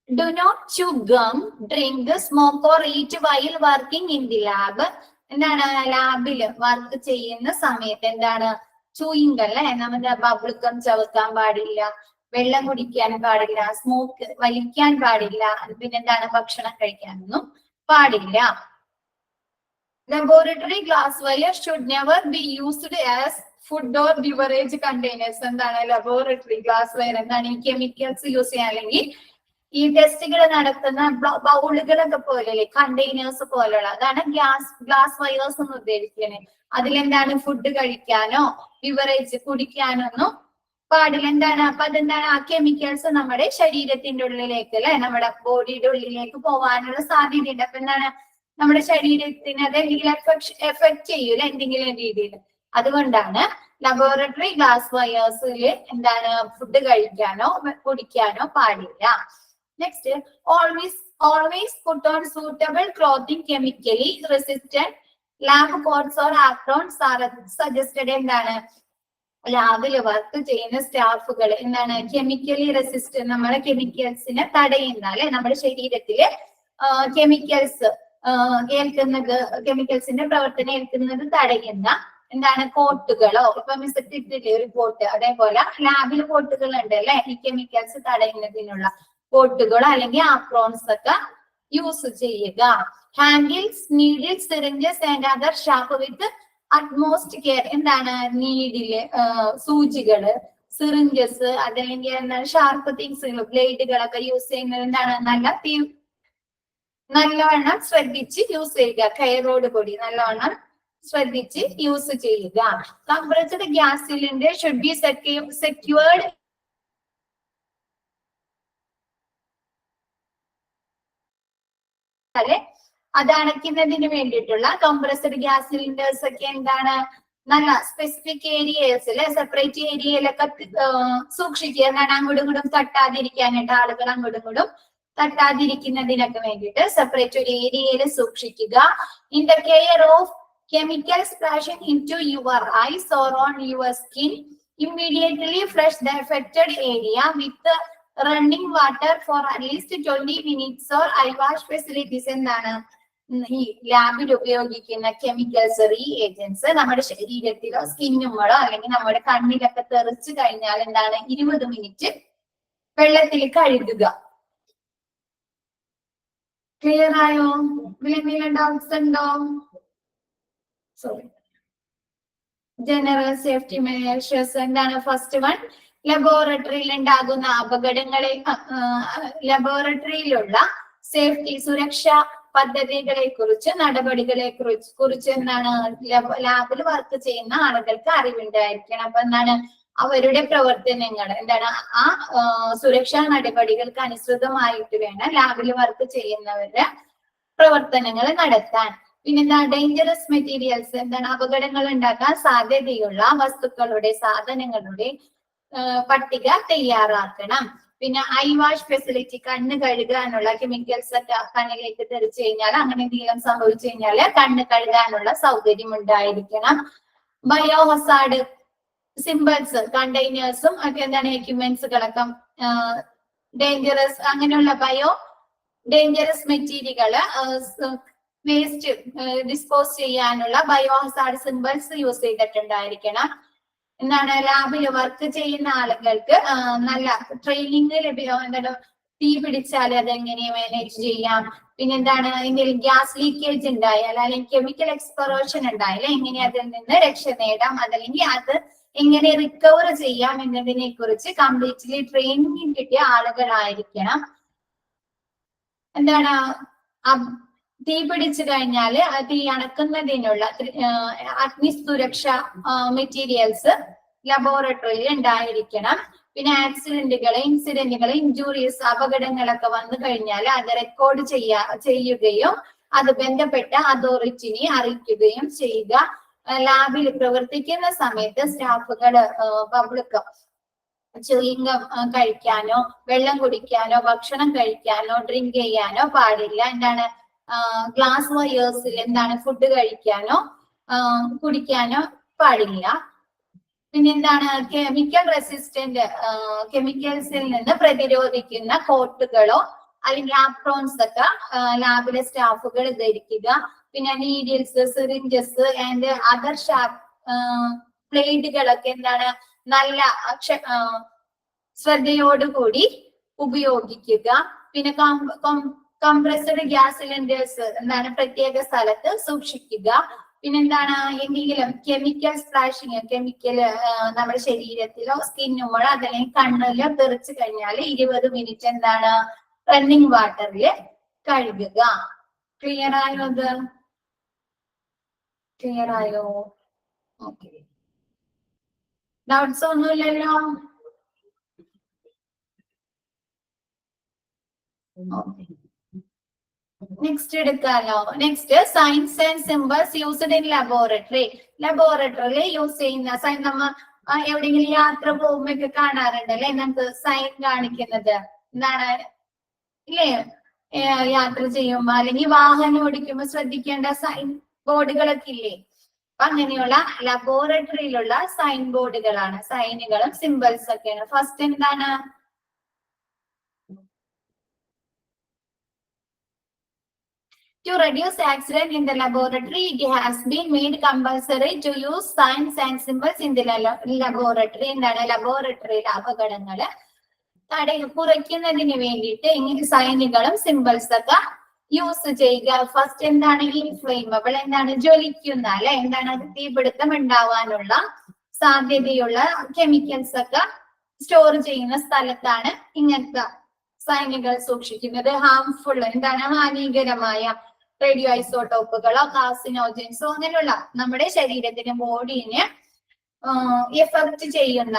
[SPEAKER 1] do not chew gum, drink, smoke or eat while working in the lab. എന്താണ് ലാബിൽ വർക്ക് ചെയ്യുന്ന സമയത്ത് എന്താണ് ചൂയിങ് അല്ലെ, നമ്മുടെ ബബിൾക്കം ചവക്കാൻ പാടില്ല, വെള്ളം കുടിക്കാൻ പാടില്ല, സ്മോക്ക് വലിക്കാൻ പാടില്ല, പിന്നെന്താണ് ഭക്ഷണം കഴിക്കാനൊന്നും പാടില്ല. Laboratory glass wire should never be used as food or beverage containers. എന്താണ് ലബോറട്ടറി ഗ്ലാസ് വയർ എന്താണ് ഈ കെമിക്കൽസ് യൂസ് ചെയ്യാൻ അല്ലെങ്കിൽ ഈ ടെസ്റ്റുകൾ നടത്തുന്ന ബൗളുകളൊക്കെ പോലെ കണ്ടെയ്നേഴ്സ് പോലുള്ള അതാണ് ഗ്ലാസ് വയേഴ്സ് എന്ന് ഉദ്ദേശിക്കുന്നത്. അതിലെന്താണ് ഫുഡ് കഴിക്കാനോ ബിവറേജ് കുടിക്കാനൊന്നും പാടില്ല. എന്താണ് അപ്പൊ അതെന്താണ് ആ കെമിക്കൽസ് നമ്മുടെ ശരീരത്തിന്റെ ഉള്ളിലേക്ക് അല്ലെ, നമ്മുടെ ബോഡിയുടെ ഉള്ളിലേക്ക് പോവാനുള്ള സാധ്യതയുണ്ട്. അപ്പൊ എന്താണ് നമ്മുടെ ശരീരത്തിന് അത് എഫക്ട് ചെയ്യൂല എന്തെങ്കിലും രീതിയിൽ. അതുകൊണ്ടാണ് ലബോറട്ടറി ഗ്ലാസ് വയേഴ്സിൽ എന്താണ് ഫുഡ് കഴിക്കാനോ കുടിക്കാനോ പാടില്ല. Next, always put on suitable clothing, chemically resistant lab coats or aprons are suggested. എന്താണ് ലാബില് വർക്ക് ചെയ്യുന്ന സ്റ്റാഫുകൾ എന്താണ് കെമിക്കലി റെസിസ്റ്റന്റ്, നമ്മളെ കെമിക്കൽസിനെ തടയുന്ന അല്ലെ, നമ്മുടെ ശരീരത്തില് കെമിക്കൽസ് കെമിക്കൽസിന്റെ പ്രവർത്തനം ഏൽക്കുന്നത് തടയുന്ന എന്താണ് കോട്ടുകളോ, ഇപ്പൊ മിസ്സിട്ടില്ലേ ഒരു കോട്ട്, അതേപോലെ ലാബിൽ കോട്ടുകൾ ഉണ്ട് അല്ലെ, ഈ കെമിക്കൽസ് തടയുന്നതിനുള്ള കോട്ടുകളോ അല്ലെങ്കിൽ ആപ്രോൺസ് ഒക്കെ യൂസ് ചെയ്യുക. Handles, needles, syringes and other sharp with utmost care. എന്താണ് നീഡില്, സൂചികള്, സിറിഞ്ചസ്, അതല്ലെങ്കിൽ എന്താണ് ഷാർപ്പ് തിങ്സ്, ബ്ലേഡുകളൊക്കെ യൂസ് ചെയ്യുന്നത് എന്താണ് നല്ലവണ്ണം ശ്രദ്ധിച്ച് യൂസ് ചെയ്യുക. കെയറോട് കൂടി നല്ലവണ്ണം ശ്രദ്ധിച്ച് യൂസ് ചെയ്യുക. Compressed gas cylinder should be secured അത് അടയ്ക്കുന്നതിന് വേണ്ടിയിട്ടുള്ള കംപ്രസ്ഡ് ഗ്യാസ് സിലിണ്ടേഴ്സ് ഒക്കെ എന്താണ് നല്ല സ്പെസിഫിക് ഏരിയസില് സെപ്പറേറ്റ് ഏരിയയിലൊക്കെ സൂക്ഷിക്കുക. എന്താണ് അങ്ങോട്ടും ഇങ്ങോട്ടും തട്ടാതിരിക്കാനായിട്ട്, ആളുകൾ അങ്ങോട്ടും ഇങ്ങോട്ടും തട്ടാതിരിക്കുന്നതിനൊക്കെ വേണ്ടിയിട്ട് സെപ്പറേറ്റ് ഒരു ഏരിയയിൽ സൂക്ഷിക്കുക. In the care of chemical splashing into your eyes or on your skin, immediately flush the affected area with running water for at least 20 minutes or eye wash facilities. എന്താണ് ഈ ലാബിൽ ഉപയോഗിക്കുന്ന കെമിക്കൽസ്, റീഏജൻസ് നമ്മുടെ ശരീരത്തിലോ സ്കിന്നുകളോ അല്ലെങ്കിൽ നമ്മുടെ കണ്ണിലൊക്കെ തെറിച്ചു കഴിഞ്ഞാൽ എന്താണ് 20 മിനിറ്റ് വെള്ളത്തിൽ കഴുകുക. ക്ലിയർ ആയോ? എന്തെങ്കിലും ഡൗട്ട്സ് ഉണ്ടോ? ജനറൽ സേഫ്റ്റി മെഷേഴ്സ് എന്താണ്? ഫസ്റ്റ് വൺ, ലബോറട്ടറിയിൽ ഉണ്ടാകുന്ന അപകടങ്ങളെ, ലബോറട്ടറിയിലുള്ള സേഫ്റ്റി സുരക്ഷാ പദ്ധതികളെ കുറിച്ച്, നടപടികളെ കുറിച്ച് എന്താണ് ലാബിൽ വർക്ക് ചെയ്യുന്ന ആളുകൾക്ക് അറിവുണ്ടായിരിക്കണം. അപ്പൊ എന്താണ് അവരുടെ പ്രവർത്തനങ്ങൾ എന്താണ് ആ സുരക്ഷാ നടപടികൾക്ക് അനുസൃതമായിട്ട് വേണം ലാബിൽ വർക്ക് ചെയ്യുന്നവരുടെ പ്രവർത്തനങ്ങൾ നടത്താൻ. പിന്നെന്താ ഡേഞ്ചറസ് മെറ്റീരിയൽസ്, എന്താണ് അപകടങ്ങൾ ഉണ്ടാക്കാൻ സാധ്യതയുള്ള വസ്തുക്കളുടെ, സാധനങ്ങളുടെ പട്ടിക തയ്യാറാക്കണം. പിന്നെ ഐ വാഷ് ഫെസിലിറ്റി, കണ്ണ് കഴുകാനുള്ള കെമിക്കൽസ് ഒക്കെ കണ്ണിലേക്ക് തെറിച്ചു കഴിഞ്ഞാൽ, അങ്ങനെ എന്തെങ്കിലും സംഭവിച്ചു കഴിഞ്ഞാൽ കണ്ണ് കഴുകാനുള്ള സൗകര്യം ഉണ്ടായിരിക്കണം. ബയോ ഹസാർഡ് സിമ്പിൾസ്, കണ്ടെയ്നേഴ്സും ഒക്കെ എന്താണ് എക്യുപ്മെന്റ്സുകളൊക്കെ ഡേഞ്ചറസ്, അങ്ങനെയുള്ള ബയോ ഡേഞ്ചറസ് മെറ്റീരിയലുകള് വേസ്റ്റ് ഡിസ്പോസ് ചെയ്യാനുള്ള ബയോ ഹസാർഡ് സിമ്പിൾസ് യൂസ് ചെയ്തിട്ടുണ്ടായിരിക്കണം. എന്താണ് ലാബിൽ വർക്ക് ചെയ്യുന്ന ആളുകൾക്ക് നല്ല ട്രെയിനിങ് ലഭ്യം. എന്താണ് തീ പിടിച്ചാൽ അതെങ്ങനെ മാനേജ് ചെയ്യാം, പിന്നെ എന്താണ് എന്തെങ്കിലും ഗ്യാസ് ലീക്കേജ് ഉണ്ടായാൽ അല്ലെങ്കിൽ കെമിക്കൽ എക്സ്പ്ലോഷൻ ഉണ്ടായാൽ എങ്ങനെ അതിൽ നിന്ന് രക്ഷ നേടാം, അതല്ലെങ്കിൽ അത് എങ്ങനെ റിക്കവർ ചെയ്യാം എന്നതിനെ കുറിച്ച് കംപ്ലീറ്റ്ലി ട്രെയിനിങ് കിട്ടിയ ആളുകളായിരിക്കണം. എന്താണ് തീ പിടിച്ചു കഴിഞ്ഞാല് തീ അണക്കുന്നതിനുള്ള അഗ്നി സുരക്ഷ മെറ്റീരിയൽസ് ലബോറട്ടറിയിൽ ഉണ്ടായിരിക്കണം. പിന്നെ ആക്സിഡന്റുകള്, ഇൻസിഡന്റുകള്, ഇഞ്ചുറീസ്, അപകടങ്ങളൊക്കെ വന്നു കഴിഞ്ഞാൽ അത് റെക്കോർഡ് ചെയ്യുകയും അത് ബന്ധപ്പെട്ട അതോറിറ്റിനെ അറിയിക്കുകയും ചെയ്യുക. ലാബിൽ പ്രവർത്തിക്കുന്ന സമയത്ത് സ്റ്റാഫുകള് പബ്ലിക് ചൂയിങ് കഴിക്കാനോ വെള്ളം കുടിക്കാനോ ഭക്ഷണം കഴിക്കാനോ ഡ്രിങ്ക് ചെയ്യാനോ പാടില്ല. എന്താണ് ഗ്ലാസ് വയേഴ്സിൽ എന്താണ് ഫുഡ് കഴിക്കാനോ കുടിക്കാനോ പാടില്ല. പിന്നെ എന്താണ് കെമിക്കൽ റെസിസ്റ്റന്റ് കെമിക്കൽസിൽ നിന്ന് പ്രതിരോധിക്കുന്ന കോട്ടുകളോ അല്ലെങ്കിൽ ആപ്രോൺസ് ഒക്കെ ലാബിലെ സ്റ്റാഫുകൾ ധരിക്കുക. പിന്നെ needles, syringes and other sharp ബ്ലേഡുകളൊക്കെ എന്താണ് നല്ല ശ്രദ്ധയോടുകൂടി ഉപയോഗിക്കുക. പിന്നെ കംപ്രസ്ഡ് ഗ്യാസ് സിലിണ്ടേഴ്സ് എന്താണ് പ്രത്യേക സ്ഥലത്ത് സൂക്ഷിക്കുക. പിന്നെന്താണ് എന്തെങ്കിലും കെമിക്കൽ സ്പ്ലാഷിങ്, കെമിക്കൽ നമ്മുടെ ശരീരത്തിലോ സ്കിന്നുമോ അതല്ലെങ്കിൽ കണ്ണിലോ തെറിച്ചു കഴിഞ്ഞാൽ 20 മിനിറ്റ് എന്താണ് റണ്ണിങ് വാട്ടറിൽ കഴുകുക. ക്ലിയർ ആയോ? അത് ക്ലിയർ ആയോ? ഓക്കെ, ഡൗട്ട്സ് ഒന്നുമില്ലല്ലോ? നെക്സ്റ്റ് എടുക്കാലോ. Next signs and symbols used in laboratory. ലബോറട്ടറിയിൽ യൂസ് ചെയ്യുന്ന നമ്മ എവിടെയെങ്കിലും യാത്ര പോകുമ്പോഴൊക്കെ കാണാറുണ്ടല്ലേ നമുക്ക് സൈൻ കാണിക്കുന്നത് എന്താണ് ഇല്ലേ? യാത്ര ചെയ്യുമ്പോ അല്ലെങ്കിൽ വാഹനം ഓടിക്കുമ്പോ ശ്രദ്ധിക്കേണ്ട സൈൻ ബോർഡുകളൊക്കെ ഇല്ലേ? അപ്പൊ അങ്ങനെയുള്ള ലബോറട്ടറിയിലുള്ള സൈൻ ബോർഡുകളാണ്, സൈനുകളും സിമ്പിൾസ് ഒക്കെയാണ്. ഫസ്റ്റ് എന്താണ്? To reduce accident in the laboratory, it has been made compulsory to use signs and symbols in the laboratory. എന്താണ് ലബോറട്ടറിയിലെ അപകടങ്ങള് കുറയ്ക്കുന്നതിന് വേണ്ടിയിട്ട് ഇങ്ങനെ സൈനുകളും സിമ്പിൾസ് ഒക്കെ യൂസ് ചെയ്യുക. ഫസ്റ്റ് എന്താണ് ഇൻഫ്ലേമബിൾ, എന്താണ് ജ്വലിക്കുന്ന അല്ലെ, എന്താണ് തീപിടുത്തം ഉണ്ടാവാനുള്ള സാധ്യതയുള്ള കെമിക്കൽസ് ഒക്കെ സ്റ്റോർ ചെയ്യുന്ന സ്ഥലത്താണ് ഇങ്ങനത്തെ സൈനുകൾ സൂക്ഷിക്കുന്നത്. ഹാംഫുൾ എന്താണ് ഹാനികരമായ റേഡിയോ ഐസോട്ടോപ്പുകളോ കാർസിനോജൻസോ അങ്ങനെയുള്ള നമ്മുടെ ശരീരത്തിന് ബോഡിനെ എഫക്ട് ചെയ്യുന്ന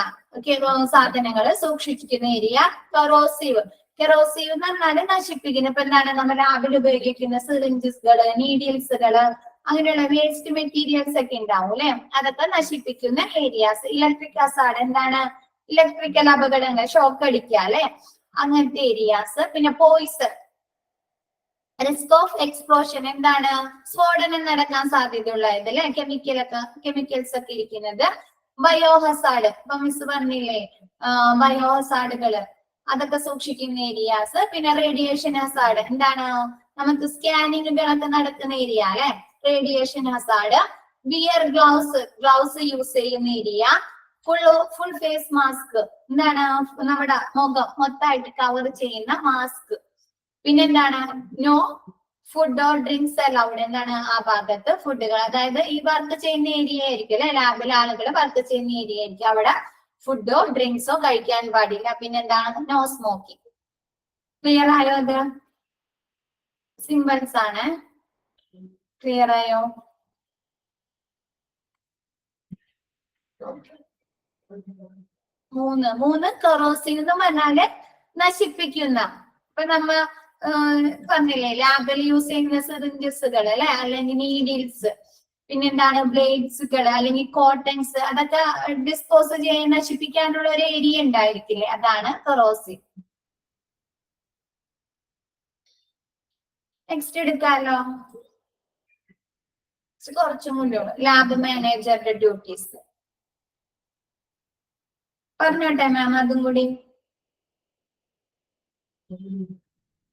[SPEAKER 1] സാധനങ്ങൾ സൂക്ഷിക്കുന്ന ഏരിയ. കെറോസീവ്, കെറോസീവ് എന്ന് പറഞ്ഞാല് നശിപ്പിക്കുന്ന. ഇപ്പൊ എന്താണ് നമ്മൾ ലാബിൽ ഉപയോഗിക്കുന്ന സിറിഞ്ചസുകള്, നീഡിൽസുകള്, അങ്ങനെയുള്ള വേസ്റ്റ് മെറ്റീരിയൽസ് ഒക്കെ ഉണ്ടാവും അല്ലെ, അതൊക്കെ നശിപ്പിക്കുന്ന ഏരിയാസ്. ഇലക്ട്രിക് ഹസാർഡ് എന്താണ്, ഇലക്ട്രിക്കൽ അപകടങ്ങൾ, ഷോക്ക് അടിക്കുക അല്ലെ, അങ്ങനത്തെ ഏരിയാസ്. പിന്നെ പോയിസൺ, റിസ്ക് ഓഫ് എക്സ്പ്ലോഷൻ എന്താണ്, സ്ഫോടനം നടക്കാൻ സാധ്യതയുള്ളത് അല്ലെ, കെമിക്കൽസ് ഒക്കെ ഇരിക്കുന്നത്. ബയോ ഹസാർഡ്, ഇപ്പൊ മിസ് പറഞ്ഞില്ലേ ബയോ ഹസാർഡുകള്, അതൊക്കെ സൂക്ഷിക്കുന്ന ഏരിയാസ്. പിന്നെ റേഡിയേഷൻ ഹസാർഡ് എന്താണ്, നമുക്ക് സ്കാനിങ്ങുകളൊക്കെ നടക്കുന്ന ഏരിയ അല്ലെ, radiation hazard. Wear gloves use ചെയ്യുന്ന ഏരിയ. ഫുൾ ഫേസ് മാസ്ക് എന്താണ്, നമ്മുടെ മുഖം മൊത്തമായിട്ട് കവർ ചെയ്യുന്ന മാസ്ക്. പിന്നെന്താണ്, no food or drinks allowed, എന്താണ് ആ ഭാഗത്ത് ഫുഡുകൾ, അതായത് ഈ വർക്ക് ചെയ്യുന്ന ഏരിയ ആയിരിക്കും അല്ലെ, ലാബിലെ ആളുകൾ വർക്ക് ചെയ്യുന്ന ഏരിയ ആയിരിക്കും, അവിടെ ഫുഡോ ഡ്രിങ്ക്സോ കഴിക്കാൻ പാടില്ല. പിന്നെന്താണ്, നോ സ്മോക്കിംഗ്. ക്ലിയർ ആയോ? അത് സിമ്പിൾസ് ആണ്. ക്ലിയർ ആയോ? മൂന്ന് കൊറോസീവ് എന്ന് പറഞ്ഞാല് നശിപ്പിക്കുന്ന. ഇപ്പൊ നമ്മ പറഞ്ഞില്ലേ ലാബിൽ യൂസ് ചെയ്യുന്ന സിറിഞ്ചസുകൾ അല്ലെ, അല്ലെങ്കിൽ നീഡിൽസ്, പിന്നെന്താണ് ബ്ലേഡ്സുകൾ അല്ലെങ്കിൽ കോട്ടൺസ്, അതൊക്കെ ഡിസ്പോസ് ചെയ്യാൻ നശിപ്പിക്കാനുള്ള ഒരു ഏരിയ ഉണ്ടായിരിക്കില്ലേ, അതാണ് കൊറോസീവ്. നെക്സ്റ്റ് എടുക്കാലോ, കുറച്ചും കൂടി ലാബ് മാനേജറുടെ ഡ്യൂട്ടീസ് പറഞ്ഞോട്ടെ മാം, അതും കൂടി.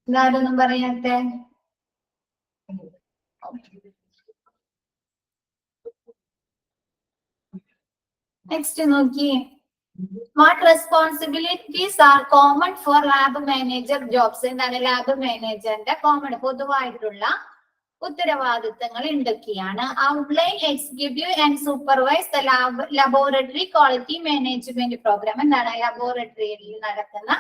[SPEAKER 1] ഇതാരൊന്നും പറയാത്തെ? നെക്സ്റ്റ് നോക്കി, what responsibilities are common for lab manager jobs, എന്താണ് ലാബ് മാനേജറിന്റെ കോമൺ പൊതുവായിട്ടുള്ള ഉത്തരവാദിത്തങ്ങൾ എന്തൊക്കെയാണ്? Outline, executive and supervise the laboratory quality management program, എന്താണ് ലബോറട്ടറിയിൽ നടക്കുന്ന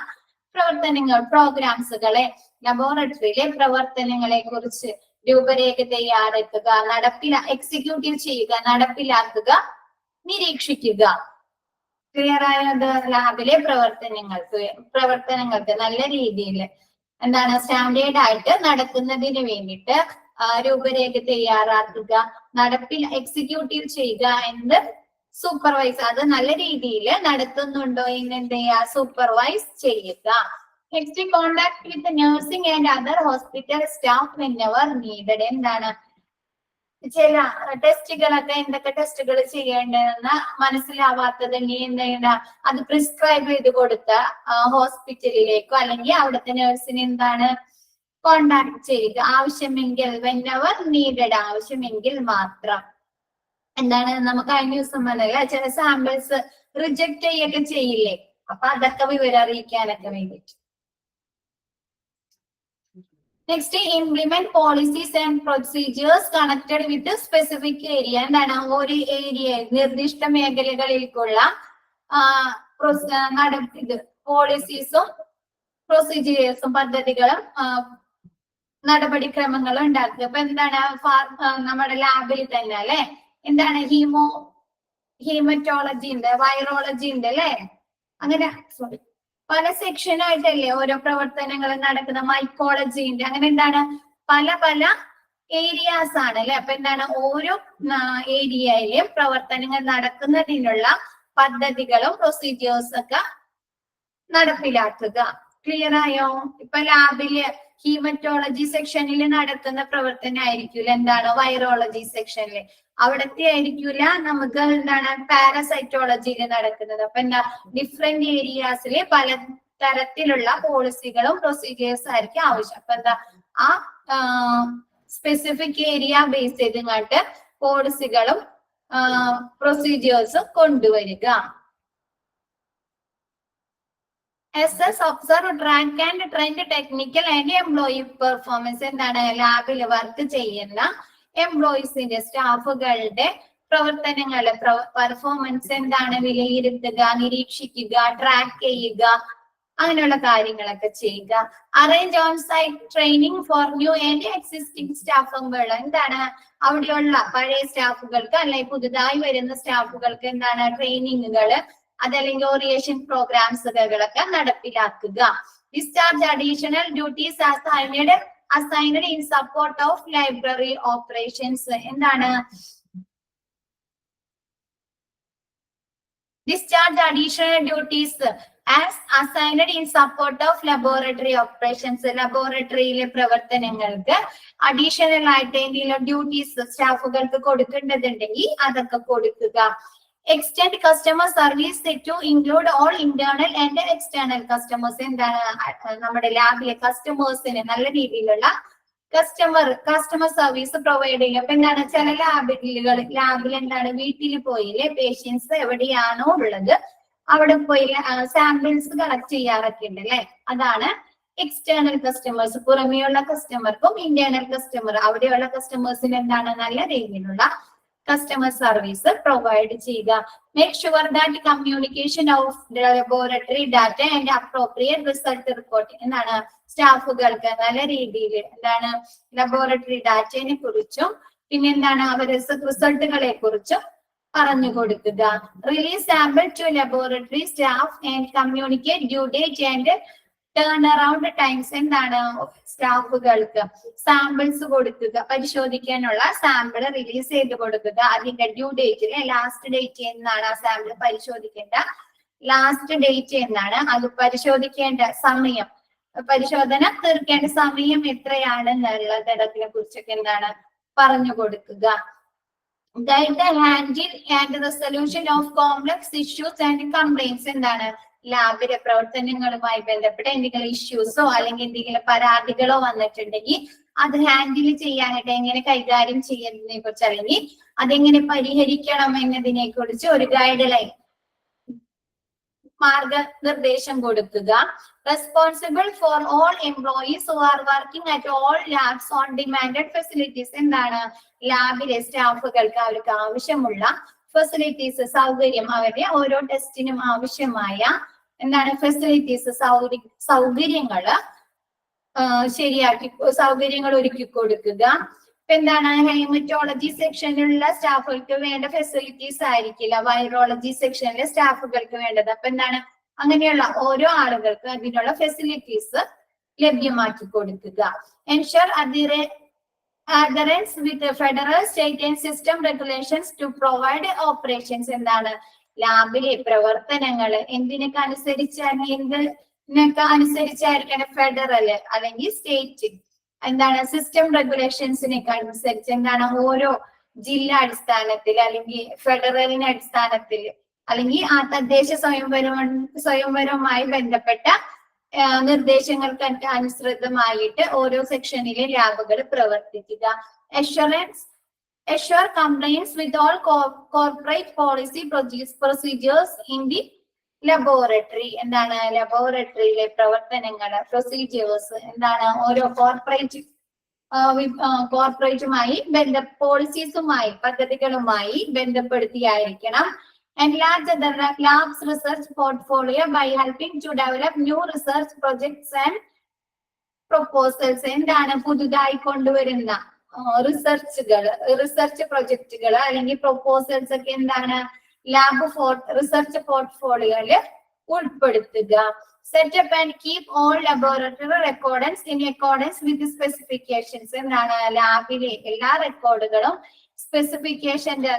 [SPEAKER 1] പ്രവർത്തനങ്ങൾ, പ്രോഗ്രാംസുകളെ, ലബോറട്ടറിയിലെ പ്രവർത്തനങ്ങളെ കുറിച്ച് രൂപരേഖ തയ്യാറാക്കുക, എക്സിക്യൂട്ടീവ് ചെയ്യുക, നടപ്പിലാക്കുക, നിരീക്ഷിക്കുക. ക്ലിയർ ആയത്? ലാബിലെ പ്രവർത്തനങ്ങൾക്ക് നല്ല രീതിയിൽ എന്താണ് സ്റ്റാൻഡേർഡ് ആയിട്ട് നടക്കുന്നതിന് വേണ്ടിയിട്ട് രൂപരേഖ തയ്യാറാക്കുക, എക്സിക്യൂട്ടീവ് ചെയ്യുക, എന്ത് സൂപ്പർവൈസ്, അത് നല്ല രീതിയിൽ നടത്തുന്നുണ്ടോ എന്ന് എന്ത് ചെയ്യുക, സൂപ്പർവൈസ് ചെയ്യുക. Next, contact with nursing and other hospital staff whenever needed, എന്താണ് ചില ടെസ്റ്റുകളൊക്കെ, എന്തൊക്കെ ടെസ്റ്റുകൾ ചെയ്യേണ്ടതെന്ന് മനസ്സിലാവാത്തതെങ്കിൽ എന്ത് ചെയ്യണ്ട, അത് പ്രിസ്ക്രൈബ് ചെയ്ത് കൊടുത്ത ഹോസ്പിറ്റലിലേക്കോ അല്ലെങ്കിൽ അവിടുത്തെ നഴ്സിന് എന്താണ് കോണ്ടാക്ട് ചെയ്യുക, ആവശ്യമെങ്കിൽ, വെനെവർ നീഡഡ്, ആവശ്യമെങ്കിൽ മാത്രം. എന്താണ് നമുക്ക് കഴിഞ്ഞ ദിവസം പറഞ്ഞില്ല, ചില സാമ്പിൾസ് റിജക്ട് ചെയ്യൊക്കെ ചെയ്യില്ലേ, അപ്പൊ അതൊക്കെ വിവരം അറിയിക്കാനൊക്കെ വേണ്ടിട്ട്. Next, implement policies and procedures connected with specific area, എന്താണ് ഒരു ഏരിയ നിർദ്ദിഷ്ട മേഖലകളിലേക്കുള്ള പോളിസീസും പ്രൊസീജിയേഴ്സും പദ്ധതികളും നടപടിക്രമങ്ങളും ഉണ്ടാക്കുക. അപ്പൊ എന്താണ് നമ്മുടെ ലാബിൽ തന്നെ അല്ലെ, എന്താണ് ഹീമറ്റോളജി ഉണ്ട്, വൈറോളജി ഉണ്ട് അല്ലെ, അങ്ങനെ പല സെക്ഷനായിട്ടല്ലേ ഓരോ പ്രവർത്തനങ്ങളും നടക്കുന്ന, മൈക്കോളജി ഉണ്ട്, അങ്ങനെ എന്താണ് പല പല ഏരിയാസ് ആണ് അല്ലെ. അപ്പൊ എന്താണ് ഓരോ ഏരിയയിലും പ്രവർത്തനങ്ങൾ നടക്കുന്നതിനുള്ള പദ്ധതികളും പ്രൊസീജിയേഴ്സ് ഒക്കെ നടപ്പിലാക്കുക. ക്ലിയർ ആയോ? ഇപ്പൊ ലാബില് ഹീമറ്റോളജി സെക്ഷനിൽ നടക്കുന്ന പ്രവർത്തനമായിരിക്കൂല എന്താണ് വൈറോളജി സെക്ഷനിൽ, അവിടത്തെ ആയിരിക്കൂല നമുക്ക് എന്താണ് പാരസൈറ്റോളജിയിൽ നടക്കുന്നത്. അപ്പൊ എന്താ ഡിഫറെന്റ് ഏരിയാസില് പല തരത്തിലുള്ള പോളിസികളും പ്രൊസീജിയേഴ്സ് ആയിരിക്കും ആവശ്യം. അപ്പൊ എന്താ ആ സ്പെസിഫിക് ഏരിയ ബേസ് ചെയ്തിങ്ങോട്ട് പോളിസികളും പ്രൊസീജിയേഴ്സും കൊണ്ടുവരിക. Observe, track and trend technical and employee performance, എന്താണ് ലാബിൽ വർക്ക് ചെയ്യുന്ന എംപ്ലോയീസിന്റെ സ്റ്റാഫുകളുടെ പ്രവർത്തനങ്ങളുടെ പെർഫോമൻസ് എന്താണ് വിലയിരുത്തുക, നിരീക്ഷിക്കുക, ട്രാക്ക് ചെയ്യുക, അങ്ങനെയുള്ള കാര്യങ്ങളൊക്കെ ചെയ്യുക. Arrange on site training for new and existing സ്റ്റാഫുകൾ, എന്താണ് അവിടെയുള്ള പഴയ സ്റ്റാഫുകൾക്ക് അല്ലെങ്കിൽ പുതുതായി വരുന്ന സ്റ്റാഫുകൾക്ക് എന്താണ് ട്രെയിനിങ്ങുകള്, അതല്ലെങ്കിൽ ഓറിയന്റേഷൻ പ്രോഗ്രാംസുകളൊക്കെ നടപ്പിലാക്കുക. Discharge additional duties as assigned in support of library operations. എന്താണ്? discharge additional duties as assigned in support of laboratory operations. ലബോറട്ടറിയിലെ പ്രവർത്തനങ്ങൾക്ക് അഡീഷണൽ ആയിട്ട് എന്തെങ്കിലും ഡ്യൂട്ടീസ് സ്റ്റാഫുകൾക്ക് കൊടുക്കേണ്ടതുണ്ടെങ്കിൽ അതൊക്കെ കൊടുക്കുക. Extend customer service to include all internal and external customers. എന്താണ്? നമ്മുടെ ലാബിലെ കസ്റ്റമേഴ്സിന് നല്ല രീതിയിലുള്ള കസ്റ്റമർ സർവീസ് പ്രൊവൈഡ് ചെയ്യും. അപ്പൊ എന്താണ്? ചില ലാബിൽ എന്താണ്, വീട്ടിൽ പോയില്ലേ പേഷ്യൻസ് എവിടെയാണോ ഉള്ളത് അവിടെ പോയി സാമ്പിൾസ് കളക്ട് ചെയ്യാറൊക്കെ ഉണ്ട് അല്ലെ. അതാണ് എക്സ്റ്റേണൽ കസ്റ്റമേഴ്സ്. പുറമെയുള്ള കസ്റ്റമർക്കും ഇന്റേണൽ കസ്റ്റമർ, അവിടെയുള്ള കസ്റ്റമേഴ്സിന് എന്താണ്, നല്ല രീതിയിലുള്ള കസ്റ്റമർ സർവീസ് പ്രൊവൈഡ് ചെയ്യുക. Make sure that communication of laboratory data and appropriate result reporting. എന്താണ്? സ്റ്റാഫുകൾക്ക് നല്ല രീതിയിൽ എന്താണ് ലബോറട്ടറി ഡാറ്റയെ കുറിച്ചും പിന്നെ എന്താണ് അവരുടെ റിസൾട്ടുകളെ കുറിച്ചും പറഞ്ഞു കൊടുക്കുക. Release sample to laboratory staff and communicate due date and turn around times. എന്താണ്? സ്റ്റാഫുകൾക്ക് സാമ്പിൾസ് കൊടുക്കുക, പരിശോധിക്കാനുള്ള സാമ്പിൾ റിലീസ് ചെയ്ത് കൊടുക്കുക. അതിന്റെ ഡ്യൂ ഡേറ്റിലെ ലാസ്റ്റ് ഡേറ്റ് എന്നാണ് ആ സാമ്പിൾ പരിശോധിക്കേണ്ട ലാസ്റ്റ് ഡേറ്റ് എന്നാണ്. അത് പരിശോധിക്കേണ്ട സമയം, പരിശോധന തീർക്കേണ്ട സമയം എത്രയാണ് എന്നുള്ള തരത്തിനെ കുറിച്ചൊക്കെ എന്താണ് പറഞ്ഞു കൊടുക്കുക. Guide the handle and resolution of complex issues and complaints. എന്താണ്? ലാബിലെ പ്രവർത്തനങ്ങളുമായി ബന്ധപ്പെട്ട എന്തെങ്കിലും ഇഷ്യൂസോ അല്ലെങ്കിൽ എന്തെങ്കിലും പരാതികളോ വന്നിട്ടുണ്ടെങ്കിൽ അത് ഹാൻഡിൽ ചെയ്യാനായിട്ട് എങ്ങനെ കൈകാര്യം ചെയ്യുന്നതിനെ കുറിച്ച് അല്ലെങ്കിൽ അതെങ്ങനെ പരിഹരിക്കണം എന്നതിനെ കുറിച്ച് ഒരു ഗൈഡ് ലൈൻ, മാർഗനിർദ്ദേശം കൊടുക്കുക. Responsible for all employees who are working at all labs on demanded facilities. എന്താണ്? ലാബിലെ സ്റ്റാഫുകൾക്ക് അവർക്ക് ആവശ്യമുള്ള ഫെസിലിറ്റീസ്, സൗകര്യം, അവരുടെ ഓരോ ടെസ്റ്റിനും ആവശ്യമായ എന്താണ് ഫെസിലിറ്റീസ്, സൗകര്യങ്ങൾ സൗകര്യങ്ങൾ ഒരുക്കി കൊടുക്കുക. എന്താണ്? ഹെമറ്റോളജി സെക്ഷനിലുള്ള സ്റ്റാഫുകൾക്ക് വേണ്ട ഫെസിലിറ്റീസ് ആയിരിക്കില്ല വൈറോളജി സെക്ഷനിലെ സ്റ്റാഫുകൾക്ക് വേണ്ടത്. അപ്പൊ എന്താണ്? അങ്ങനെയുള്ള ഓരോ ആളുകൾക്ക് അതിനുള്ള ഫെസിലിറ്റീസ് ലഭ്യമാക്കി കൊടുക്കുക. Ensure adherence with the federal, state and system regulations to provide operations. എന്താണ്? ലാബിലെ പ്രവർത്തനങ്ങൾ എന്തിനൊക്കെ അനുസരിച്ചായിരിക്കണം ഫെഡറൽ അല്ലെങ്കിൽ സ്റ്റേറ്റ് എന്താണ് സിസ്റ്റം റെഗുലേഷൻസിനൊക്കെ അനുസരിച്ച് എന്താണ് ഓരോ ജില്ലാ അടിസ്ഥാനത്തിൽ അല്ലെങ്കിൽ ഫെഡറലിന് അടിസ്ഥാനത്തിൽ അല്ലെങ്കിൽ ആ തദ്ദേശ സ്വയംവരവുമായി ബന്ധപ്പെട്ട നിർദ്ദേശങ്ങൾക്ക് അനുസൃതമായിട്ട് ഓരോ സെക്ഷനിലെ ലാബുകൾ പ്രവർത്തിക്കുക. assure compliance with all corporate policy procedures in the laboratory. എന്താണ്? ലബോറട്ടറിയിലെ പ്രവർത്തനങ്ങൾ പ്രൊസീജിയേഴ്സ് എന്താണ് ഓരോ കോർപ്പറേറ്റുമായി പോളിസീസുമായി പദ്ധതികളുമായി ബന്ധപ്പെടുത്തിയായിരിക്കണം. Enlarge the lab's research portfolio by helping to develop new research projects and proposals. എന്താണ്? പുതുതായി കൊണ്ടുവരുന്ന റിസർച്ച് പ്രൊജക്ടുകൾ അല്ലെങ്കിൽ പ്രൊപ്പോസൽസ് ഒക്കെ എന്താണ് ലാബ് റിസർച്ച് പോർട്ട്ഫോളിയോയില് ഉൾപ്പെടുത്തുക. Setup and keep all laboratory records in accordance with specifications. എന്താണ്? ലാബിലെ എല്ലാ റെക്കോർഡുകളും സ്പെസിഫിക്കേഷന്റെ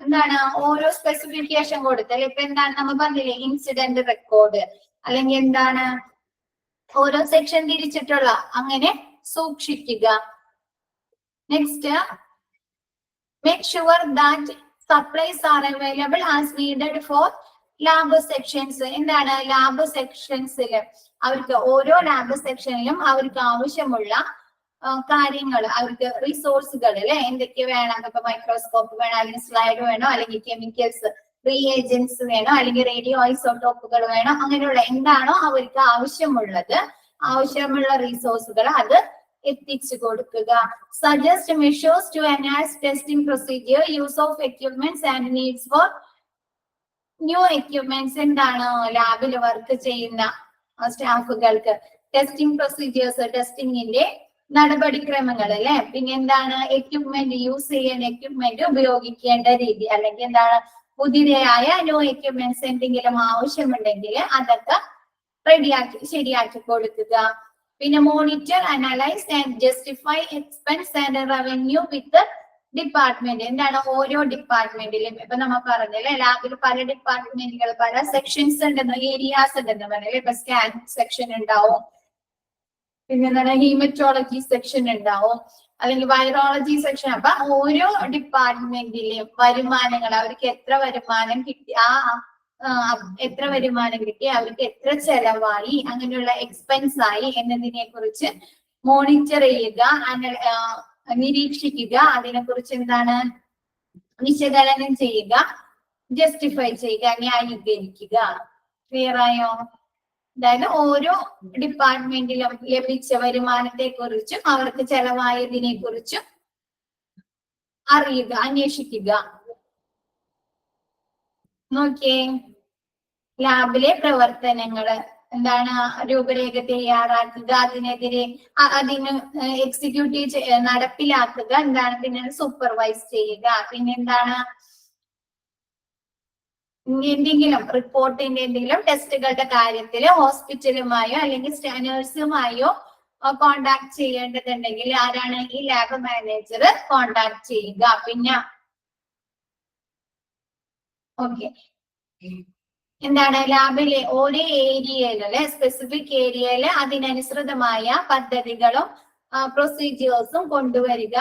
[SPEAKER 1] എന്താണ് ഓരോ സ്പെസിഫിക്കേഷൻ കൊടുത്തൽ. ഇപ്പൊ എന്താണ് നമ്മൾ പറഞ്ഞില്ലേ ഇൻസിഡന്റ് റെക്കോർഡ് അല്ലെങ്കിൽ എന്താണ് ഓരോ സെക്ഷൻ തിരിച്ചിട്ടുള്ള അങ്ങനെ സൂക്ഷിക്കുക. Next, make sure that supplies are available as needed for lab sections. എന്താണ്? ലാബ് സെക്ഷൻസിൽ അവർക്ക് ഓരോ ലാബ് സെക്ഷനിലും അവർക്ക് ആവശ്യമുള്ള കാര്യങ്ങൾ, അവർക്ക് റിസോഴ്സുകൾ അല്ലെ എന്തൊക്കെ വേണം, അതൊക്കെ മൈക്രോസ്കോപ്പ് വേണം അല്ലെങ്കിൽ സ്ലൈഡ് വേണോ അല്ലെങ്കിൽ കെമിക്കൽസ് റിയേജൻസ് വേണോ അല്ലെങ്കിൽ റേഡിയോ ഐസോട്ടോപ്പുകൾ വേണോ, അങ്ങനെയുള്ള എന്താണോ അവർക്ക് ആവശ്യമുള്ള റിസോഴ്സുകൾ അത് എത്തിച്ചു കൊടുക്കുക. Suggest measures to enhance testing procedure, use of equipments and needs for new equipments. എന്താണ്? ലാബിൽ വർക്ക് ചെയ്യുന്ന സ്റ്റാഫുകൾക്ക് ടെസ്റ്റിംഗ് പ്രൊസീജിയേഴ്സ്, ടെസ്റ്റിംഗിന്റെ നടപടിക്രമങ്ങൾ അല്ലെ, പിന്നെ എന്താണ് എക്യുപ്മെന്റ് യൂസ് ചെയ്യാൻ എക്യുപ്മെന്റ് ഉപയോഗിക്കേണ്ട രീതി അല്ലെങ്കിൽ എന്താണ് പുതിയതായ ന്യൂ എക്യുപ്മെന്റ്സ് എന്തെങ്കിലും ആവശ്യമുണ്ടെങ്കിൽ അതൊക്കെ ശരിയാക്കി കൊടുക്കുക. പിന്നെ monitor, analyse and justify expense and revenue with department. എന്താണ് ഓരോ ഡിപ്പാർട്ട്മെന്റിലും ഇപ്പൊ നമ്മൾ പറഞ്ഞല്ലേ, ലാബിൽ പല ഡിപ്പാർട്ട്മെന്റുകൾ പല സെക്ഷൻസ് ഉണ്ടെന്ന്, ഏരിയാസ് ഉണ്ടെന്ന് പറഞ്ഞല്ലേ. ഇപ്പൊ സ്കാനിങ് സെക്ഷൻ ഉണ്ടാവും, പിന്നെ എന്താണ് ഹീമറ്റോളജി സെക്ഷൻ ഉണ്ടാവും, അല്ലെങ്കിൽ വൈറോളജി സെക്ഷൻ. അപ്പൊ ഓരോ ഡിപ്പാർട്ട്മെന്റിലെയും വരുമാനങ്ങൾ, അവർക്ക് എത്ര വരുമാനം കിട്ടി, എത്ര വരുമാനം കിട്ടി, അവർക്ക് എത്ര ചെലവായി, അങ്ങനെയുള്ള എക്സ്പെൻസ് ആയി എന്നതിനെ കുറിച്ച് മോണിറ്റർ ചെയ്യുക, നിരീക്ഷിക്കുക, അതിനെക്കുറിച്ച് എന്താണ് വിശകലനം ചെയ്യുക, ജസ്റ്റിഫൈ ചെയ്യുക, ന്യായീകരിക്കുക. ക്ലിയർ ആയോ? അതായത് ഓരോ ഡിപ്പാർട്ട്മെന്റിലും ലഭിച്ച വരുമാനത്തെ കുറിച്ചും അവർക്ക് ചെലവായതിനെ കുറിച്ചും അറിയുക, അന്വേഷിക്കുക. നോക്കിയേ, ലാബിലെ പ്രവർത്തനങ്ങള് എന്താണ്, രൂപരേഖ തയ്യാറാക്കുക, അതിന് എക്സിക്യൂട്ടീവ് നടപ്പിലാക്കുക, എന്താണ് പിന്നെ സൂപ്പർവൈസ് ചെയ്യുക. പിന്നെ എന്താണ് എന്തെങ്കിലും റിപ്പോർട്ടിന്റെ എന്തെങ്കിലും ടെസ്റ്റുകളുടെ കാര്യത്തിൽ ഹോസ്പിറ്റലുമായോ അല്ലെങ്കിൽ നഴ്സുമായോ കോണ്ടാക്ട് ചെയ്യേണ്ടതുണ്ടെങ്കിൽ ആരാണ് ഈ ലാബ് മാനേജർ കോണ്ടാക്ട് ചെയ്യുക. പിന്നെ ഓക്കെ, എന്താണ് ലാബിലെ ഓരോ ഏരിയയിലെ സ്പെസിഫിക് ഏരിയയില് അതിനനുസൃതമായ പദ്ധതികളും പ്രൊസീജിയേഴ്സും കൊണ്ടുവരിക.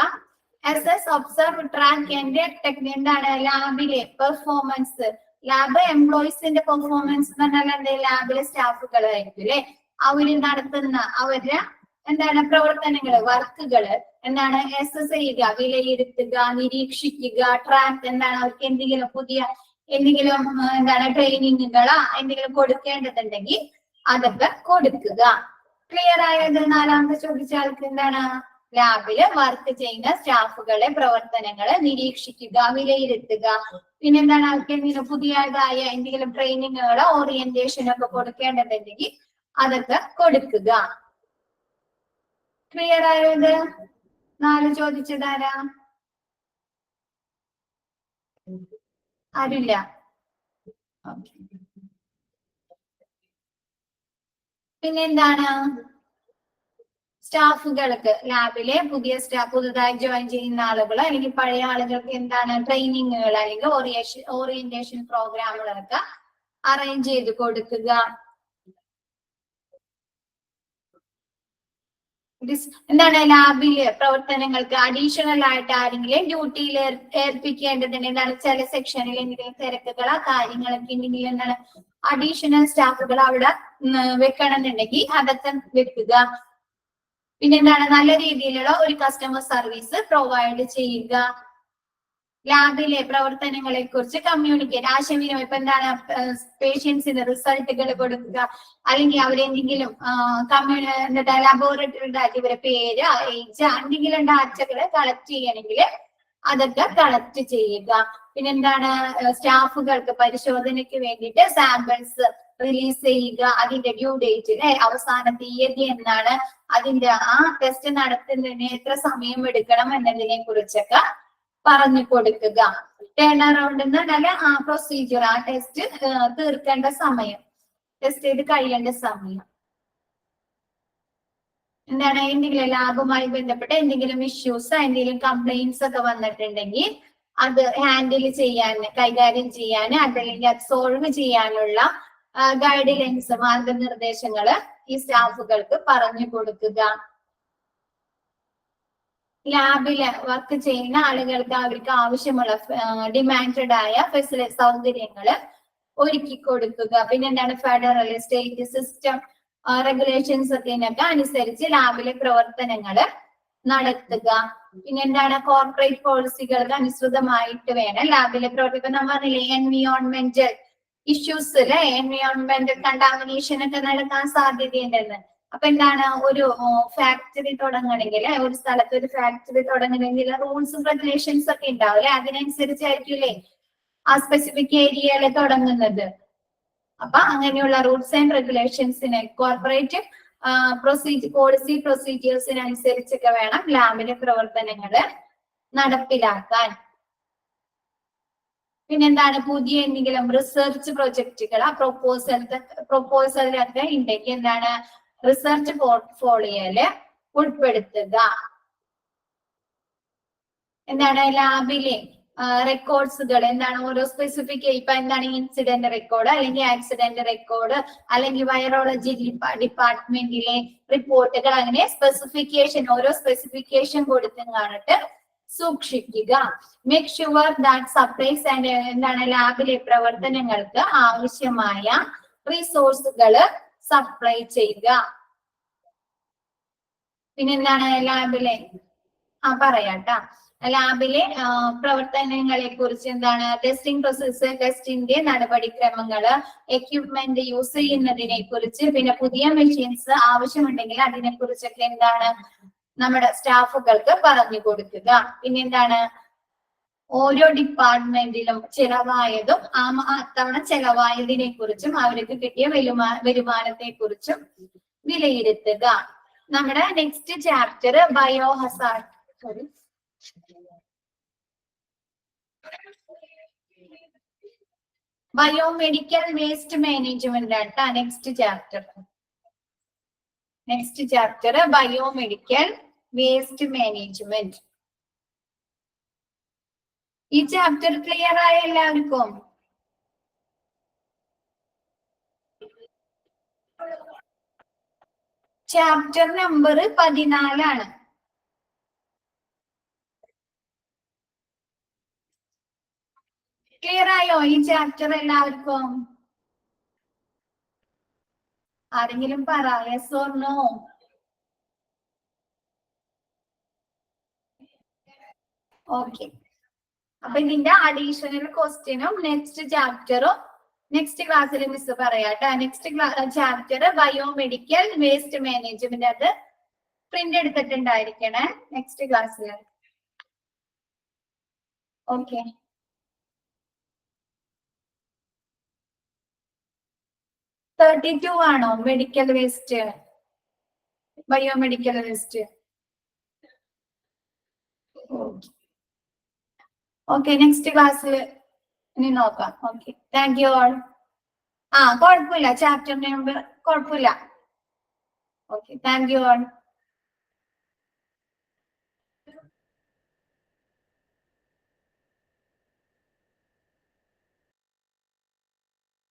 [SPEAKER 1] Assess, observe, track and technique. എന്താണ് ലാബിലെ പെർഫോമൻസ്, ലാബ് എംപ്ലോയീസിന്റെ പെർഫോമൻസ് എന്ന് പറഞ്ഞാൽ എന്താ, ലാബിലെ സ്റ്റാഫുകളായിരിക്കും അല്ലെ, അവര് നടത്തുന്ന അവരുടെ എന്താണ് പ്രവർത്തനങ്ങള്, വർക്കുകള് എന്താണ് അസസ് ചെയ്യുക, വിലയിരുത്തുക, നിരീക്ഷിക്കുക. ട്രാക്ക് എന്താണ് അവർക്ക് എന്തെങ്കിലും എന്താണ് ട്രെയിനിങ്ങുകളോ എന്തെങ്കിലും കൊടുക്കേണ്ടതുണ്ടെങ്കിൽ അതൊക്കെ കൊടുക്കുക. ക്ലിയർ ആയത്? നാലാമത്തെ ചോദിച്ച ആൾക്ക് എന്താണ്, ലാബില് വർക്ക് ചെയ്യുന്ന സ്റ്റാഫുകളെ പ്രവർത്തനങ്ങള് നിരീക്ഷിക്കുക, വിലയിരുത്തുക. പിന്നെന്താണ് അവർക്ക് എന്തെങ്കിലും പുതിയതായ എന്തെങ്കിലും ട്രെയിനിങ്ങുകളോ ഓറിയന്റേഷനോ ഒക്കെ കൊടുക്കേണ്ടതുണ്ടെങ്കിൽ അതൊക്കെ കൊടുക്കുക. ക്ലിയർ ആയത്? 4 ചോദിച്ചതാരാ? ആരില്ല? പിന്നെന്താണ് സ്റ്റാഫുകൾക്ക്, ലാബിലെ പുതുതായി ജോയിൻ ചെയ്യുന്ന ആളുകളോ അല്ലെങ്കിൽ പഴയ ആളുകൾക്ക് എന്താണ് ട്രെയിനിങ്ങുകൾ അല്ലെങ്കിൽ ഓറിയന്റേഷൻ പ്രോഗ്രാമുകളൊക്കെ അറേഞ്ച് ചെയ്ത് കൊടുക്കുക. എന്താണ് ലാബിലെ പ്രവർത്തനങ്ങൾക്ക് അഡീഷണൽ ആയിട്ട് ആരെങ്കിലും ഡ്യൂട്ടിയിൽ ഏൽപ്പിക്കേണ്ടതുണ്ട്. എന്താണ് ചില സെക്ഷനിൽ എന്തെങ്കിലും തിരക്കുകളോ കാര്യങ്ങളൊക്കെ ഉണ്ടെങ്കിൽ എന്താണ് അഡീഷണൽ സ്റ്റാഫുകൾ അവിടെ വെക്കണമെന്നുണ്ടെങ്കിൽ അതൊക്കെ വെക്കുക. പിന്നെന്താണ് നല്ല രീതിയിലുള്ള ഒരു കസ്റ്റമർ സർവീസ് പ്രൊവൈഡ് ചെയ്യുക. ലാബിലെ പ്രവർത്തനങ്ങളെ കുറിച്ച് കമ്മ്യൂണിക്കേറ്റ്, ആശയവിനിമയം. ഇപ്പൊ എന്താണ് പേഷ്യൻസിന് റിസൾട്ടുകൾ കൊടുക്കുക, അല്ലെങ്കിൽ അവരെന്തെങ്കിലും ലബോറട്ടറി ഡാറ്റ, ഇവരെ പേര്, ഏജ്, എന്തെങ്കിലും ഡാറ്റകൾ കളക്ട് ചെയ്യണമെങ്കിൽ അതൊക്കെ കളക്ട് ചെയ്യുക. പിന്നെന്താണ് സ്റ്റാഫുകൾക്ക് പരിശോധനയ്ക്ക് വേണ്ടിയിട്ട് സാമ്പിൾസ് റിലീസ് ചെയ്യുക, അതിന്റെ ഡ്യൂ ഡേറ്റ് അവസാന തീയതി എന്നാണ്, അതിന്റെ ടെസ്റ്റ് നടത്തുന്നതിന് എത്ര സമയം എടുക്കണം എന്നതിനെ കുറിച്ചൊക്കെ പറഞ്ഞു കൊടുക്കുക. ടേൺ അറൗണ്ട് എന്നാൽ പ്രൊസീജിയർ, ടെസ്റ്റ് തീർക്കേണ്ട സമയം, ടെസ്റ്റ് ചെയ്ത് കഴിയേണ്ട സമയം. എന്താണ് എന്തെങ്കിലും ലാബുമായി ബന്ധപ്പെട്ട എന്തെങ്കിലും ഇഷ്യൂസ്, എന്തെങ്കിലും കംപ്ലൈന്റ്സ് ഒക്കെ വന്നിട്ടുണ്ടെങ്കിൽ അത് ഹാൻഡിൽ ചെയ്യാൻ, കൈകാര്യം ചെയ്യാൻ, അതല്ലെങ്കിൽ അത് സോൾവ് ചെയ്യാനുള്ള ഗൈഡ് ലൈൻസ്, മാർഗനിർദ്ദേശങ്ങള് ഈ സ്റ്റാഫുകൾക്ക് പറഞ്ഞു കൊടുക്കുക. ലാബില് വർക്ക് ചെയ്യുന്ന ആളുകൾക്ക് അവർക്ക് ആവശ്യമുള്ള ഡിമാൻഡഡ് ആയ സൗകര്യങ്ങള് ഒരുക്കി കൊടുക്കുക. പിന്നെ എന്താണ് ഫെഡറൽ, സ്റ്റേറ്റ് സിസ്റ്റം റെഗുലേഷൻസ് ഒക്കെ അനുസരിച്ച് ലാബിലെ പ്രവർത്തനങ്ങള് നടത്തുക. പിന്നെ എന്താണ് കോർപ്പറേറ്റ് പോളിസികൾക്ക് അനുസൃതമായിട്ട് വേണം ലാബിലെ പ്രവർത്തനം. നമ്മൾ പറഞ്ഞില്ലേ എൻവിയോൺമെന്റൽ ഇഷ്യൂസ് അല്ലെ, എൻവിയോൺമെന്റൽ കണ്ടാമിനേഷൻ ഒക്കെ നടക്കാൻ സാധ്യതയുണ്ടെന്ന്. അപ്പൊ എന്താണ് ഒരു ഫാക്ടറി തുടങ്ങണമെങ്കിൽ, ഒരു സ്ഥലത്ത് ഒരു ഫാക്ടറി തുടങ്ങണമെങ്കിൽ റൂൾസും റെഗുലേഷൻസ് ഒക്കെ ഉണ്ടാവും അല്ലെ, അതിനനുസരിച്ചായിരിക്കില്ലേ ആ സ്പെസിഫിക് ഏരിയയില് തുടങ്ങുന്നത്. അപ്പൊ അങ്ങനെയുള്ള റൂൾസ് ആൻഡ് റെഗുലേഷൻസിന്, കോർപ്പറേറ്റ് പോളിസി പ്രൊസീജിയേഴ്സിനനുസരിച്ചൊക്കെ വേണം ലാബിലെ പ്രവർത്തനങ്ങള് നടപ്പിലാക്കാൻ. പിന്നെന്താണ് പുതിയ എന്തെങ്കിലും റിസർച്ച് പ്രൊജക്റ്റുകൾ പ്രൊപ്പോസലൊക്കെ ഉണ്ടെങ്കിൽ എന്താണ് റിസർച്ച് പോർട്ട്ഫോളിയോയില് ഉൾപ്പെടുത്തുക. എന്താണ് ലാബിലെ റെക്കോർഡ്സുകൾ എന്താണ് ഓരോ സ്പെസിഫിക് ഇപ്പൊ എന്താണ് ഇൻസിഡന്റ് റെക്കോർഡ് അല്ലെങ്കിൽ ആക്സിഡന്റ് റെക്കോർഡ് അല്ലെങ്കിൽ വൈറോളജി ഡിപ്പാർട്ട്മെന്റിലെ റിപ്പോർട്ടുകൾ അങ്ങനെ സ്പെസിഫിക്കേഷൻ ഓരോ സ്പെസിഫിക്കേഷൻ കൊടുത്തും കാണിട്ട് സൂക്ഷിക്കുക. Make sure that supplies and എന്താണ് ലാബിലെ പ്രവർത്തനങ്ങൾക്ക് ആവശ്യമായ റിസോഴ്സുകൾ സപ്ലൈ ചെയ്യുക. പിന്നെന്താണ് ലാബിലെ പറയാട്ടാ ലാബിലെ പ്രവർത്തനങ്ങളെ കുറിച്ച് എന്താണ് ടെസ്റ്റിംഗ് പ്രോസസ്സ്, ടെസ്റ്റിന്റെ നടപടിക്രമങ്ങള്, എക്യുപ്മെന്റ് യൂസ് ചെയ്യുന്നതിനെ കുറിച്ച്, പിന്നെ പുതിയ മെഷീൻസ് ആവശ്യമുണ്ടെങ്കിൽ അതിനെ കുറിച്ചൊക്കെ എന്താണ് നമ്മുടെ സ്റ്റാഫുകൾക്ക് പറഞ്ഞു കൊടുക്കുക. പിന്നെന്താണ് ഓരോ ഡിപ്പാർട്ട്മെന്റിലും ചെലവായതും അത്തവണ ചെലവായതിനെ കുറിച്ചും അവർക്ക് കിട്ടിയ വരുമാനത്തെ കുറിച്ചും വിലയിരുത്തുക. നമ്മുടെ next chapter biomedical waste management ആട്ടാ next chapter biomedical waste management. ഈ ചാപ്റ്റർ ക്ലിയർ ആയ എല്ലാവർക്കും? ചാപ്റ്റർ നമ്പർ 14 ക്ലിയർ ആയോ ഈ ചാപ്റ്റർ എല്ലാവർക്കും? ആരെങ്കിലും പറ യെസ് ഓർ നോ? ഓക്കെ. അപ്പൊ ഇതിന്റെ അഡീഷണൽ ക്വസ്റ്റ്യനും നെക്സ്റ്റ് ചാപ്റ്ററും നെക്സ്റ്റ് ക്ലാസ്സിൽ മിസ് പറയാട്ടോ. Next chapter biomedical waste management. അത് പ്രിന്റ് എടുത്തിട്ടുണ്ടായിരിക്കണേ നെക്സ്റ്റ് ക്ലാസ്സിൽ. ഓക്കെ. ആണോ medical waste, biomedical waste? Okay, next ക്ലാസ്സിൽ ഇനി നോക്കാം. Okay, thank you all. കുഴപ്പമില്ല, ചാപ്റ്റർ നമ്പർ കുഴപ്പമില്ല. Okay, thank you all.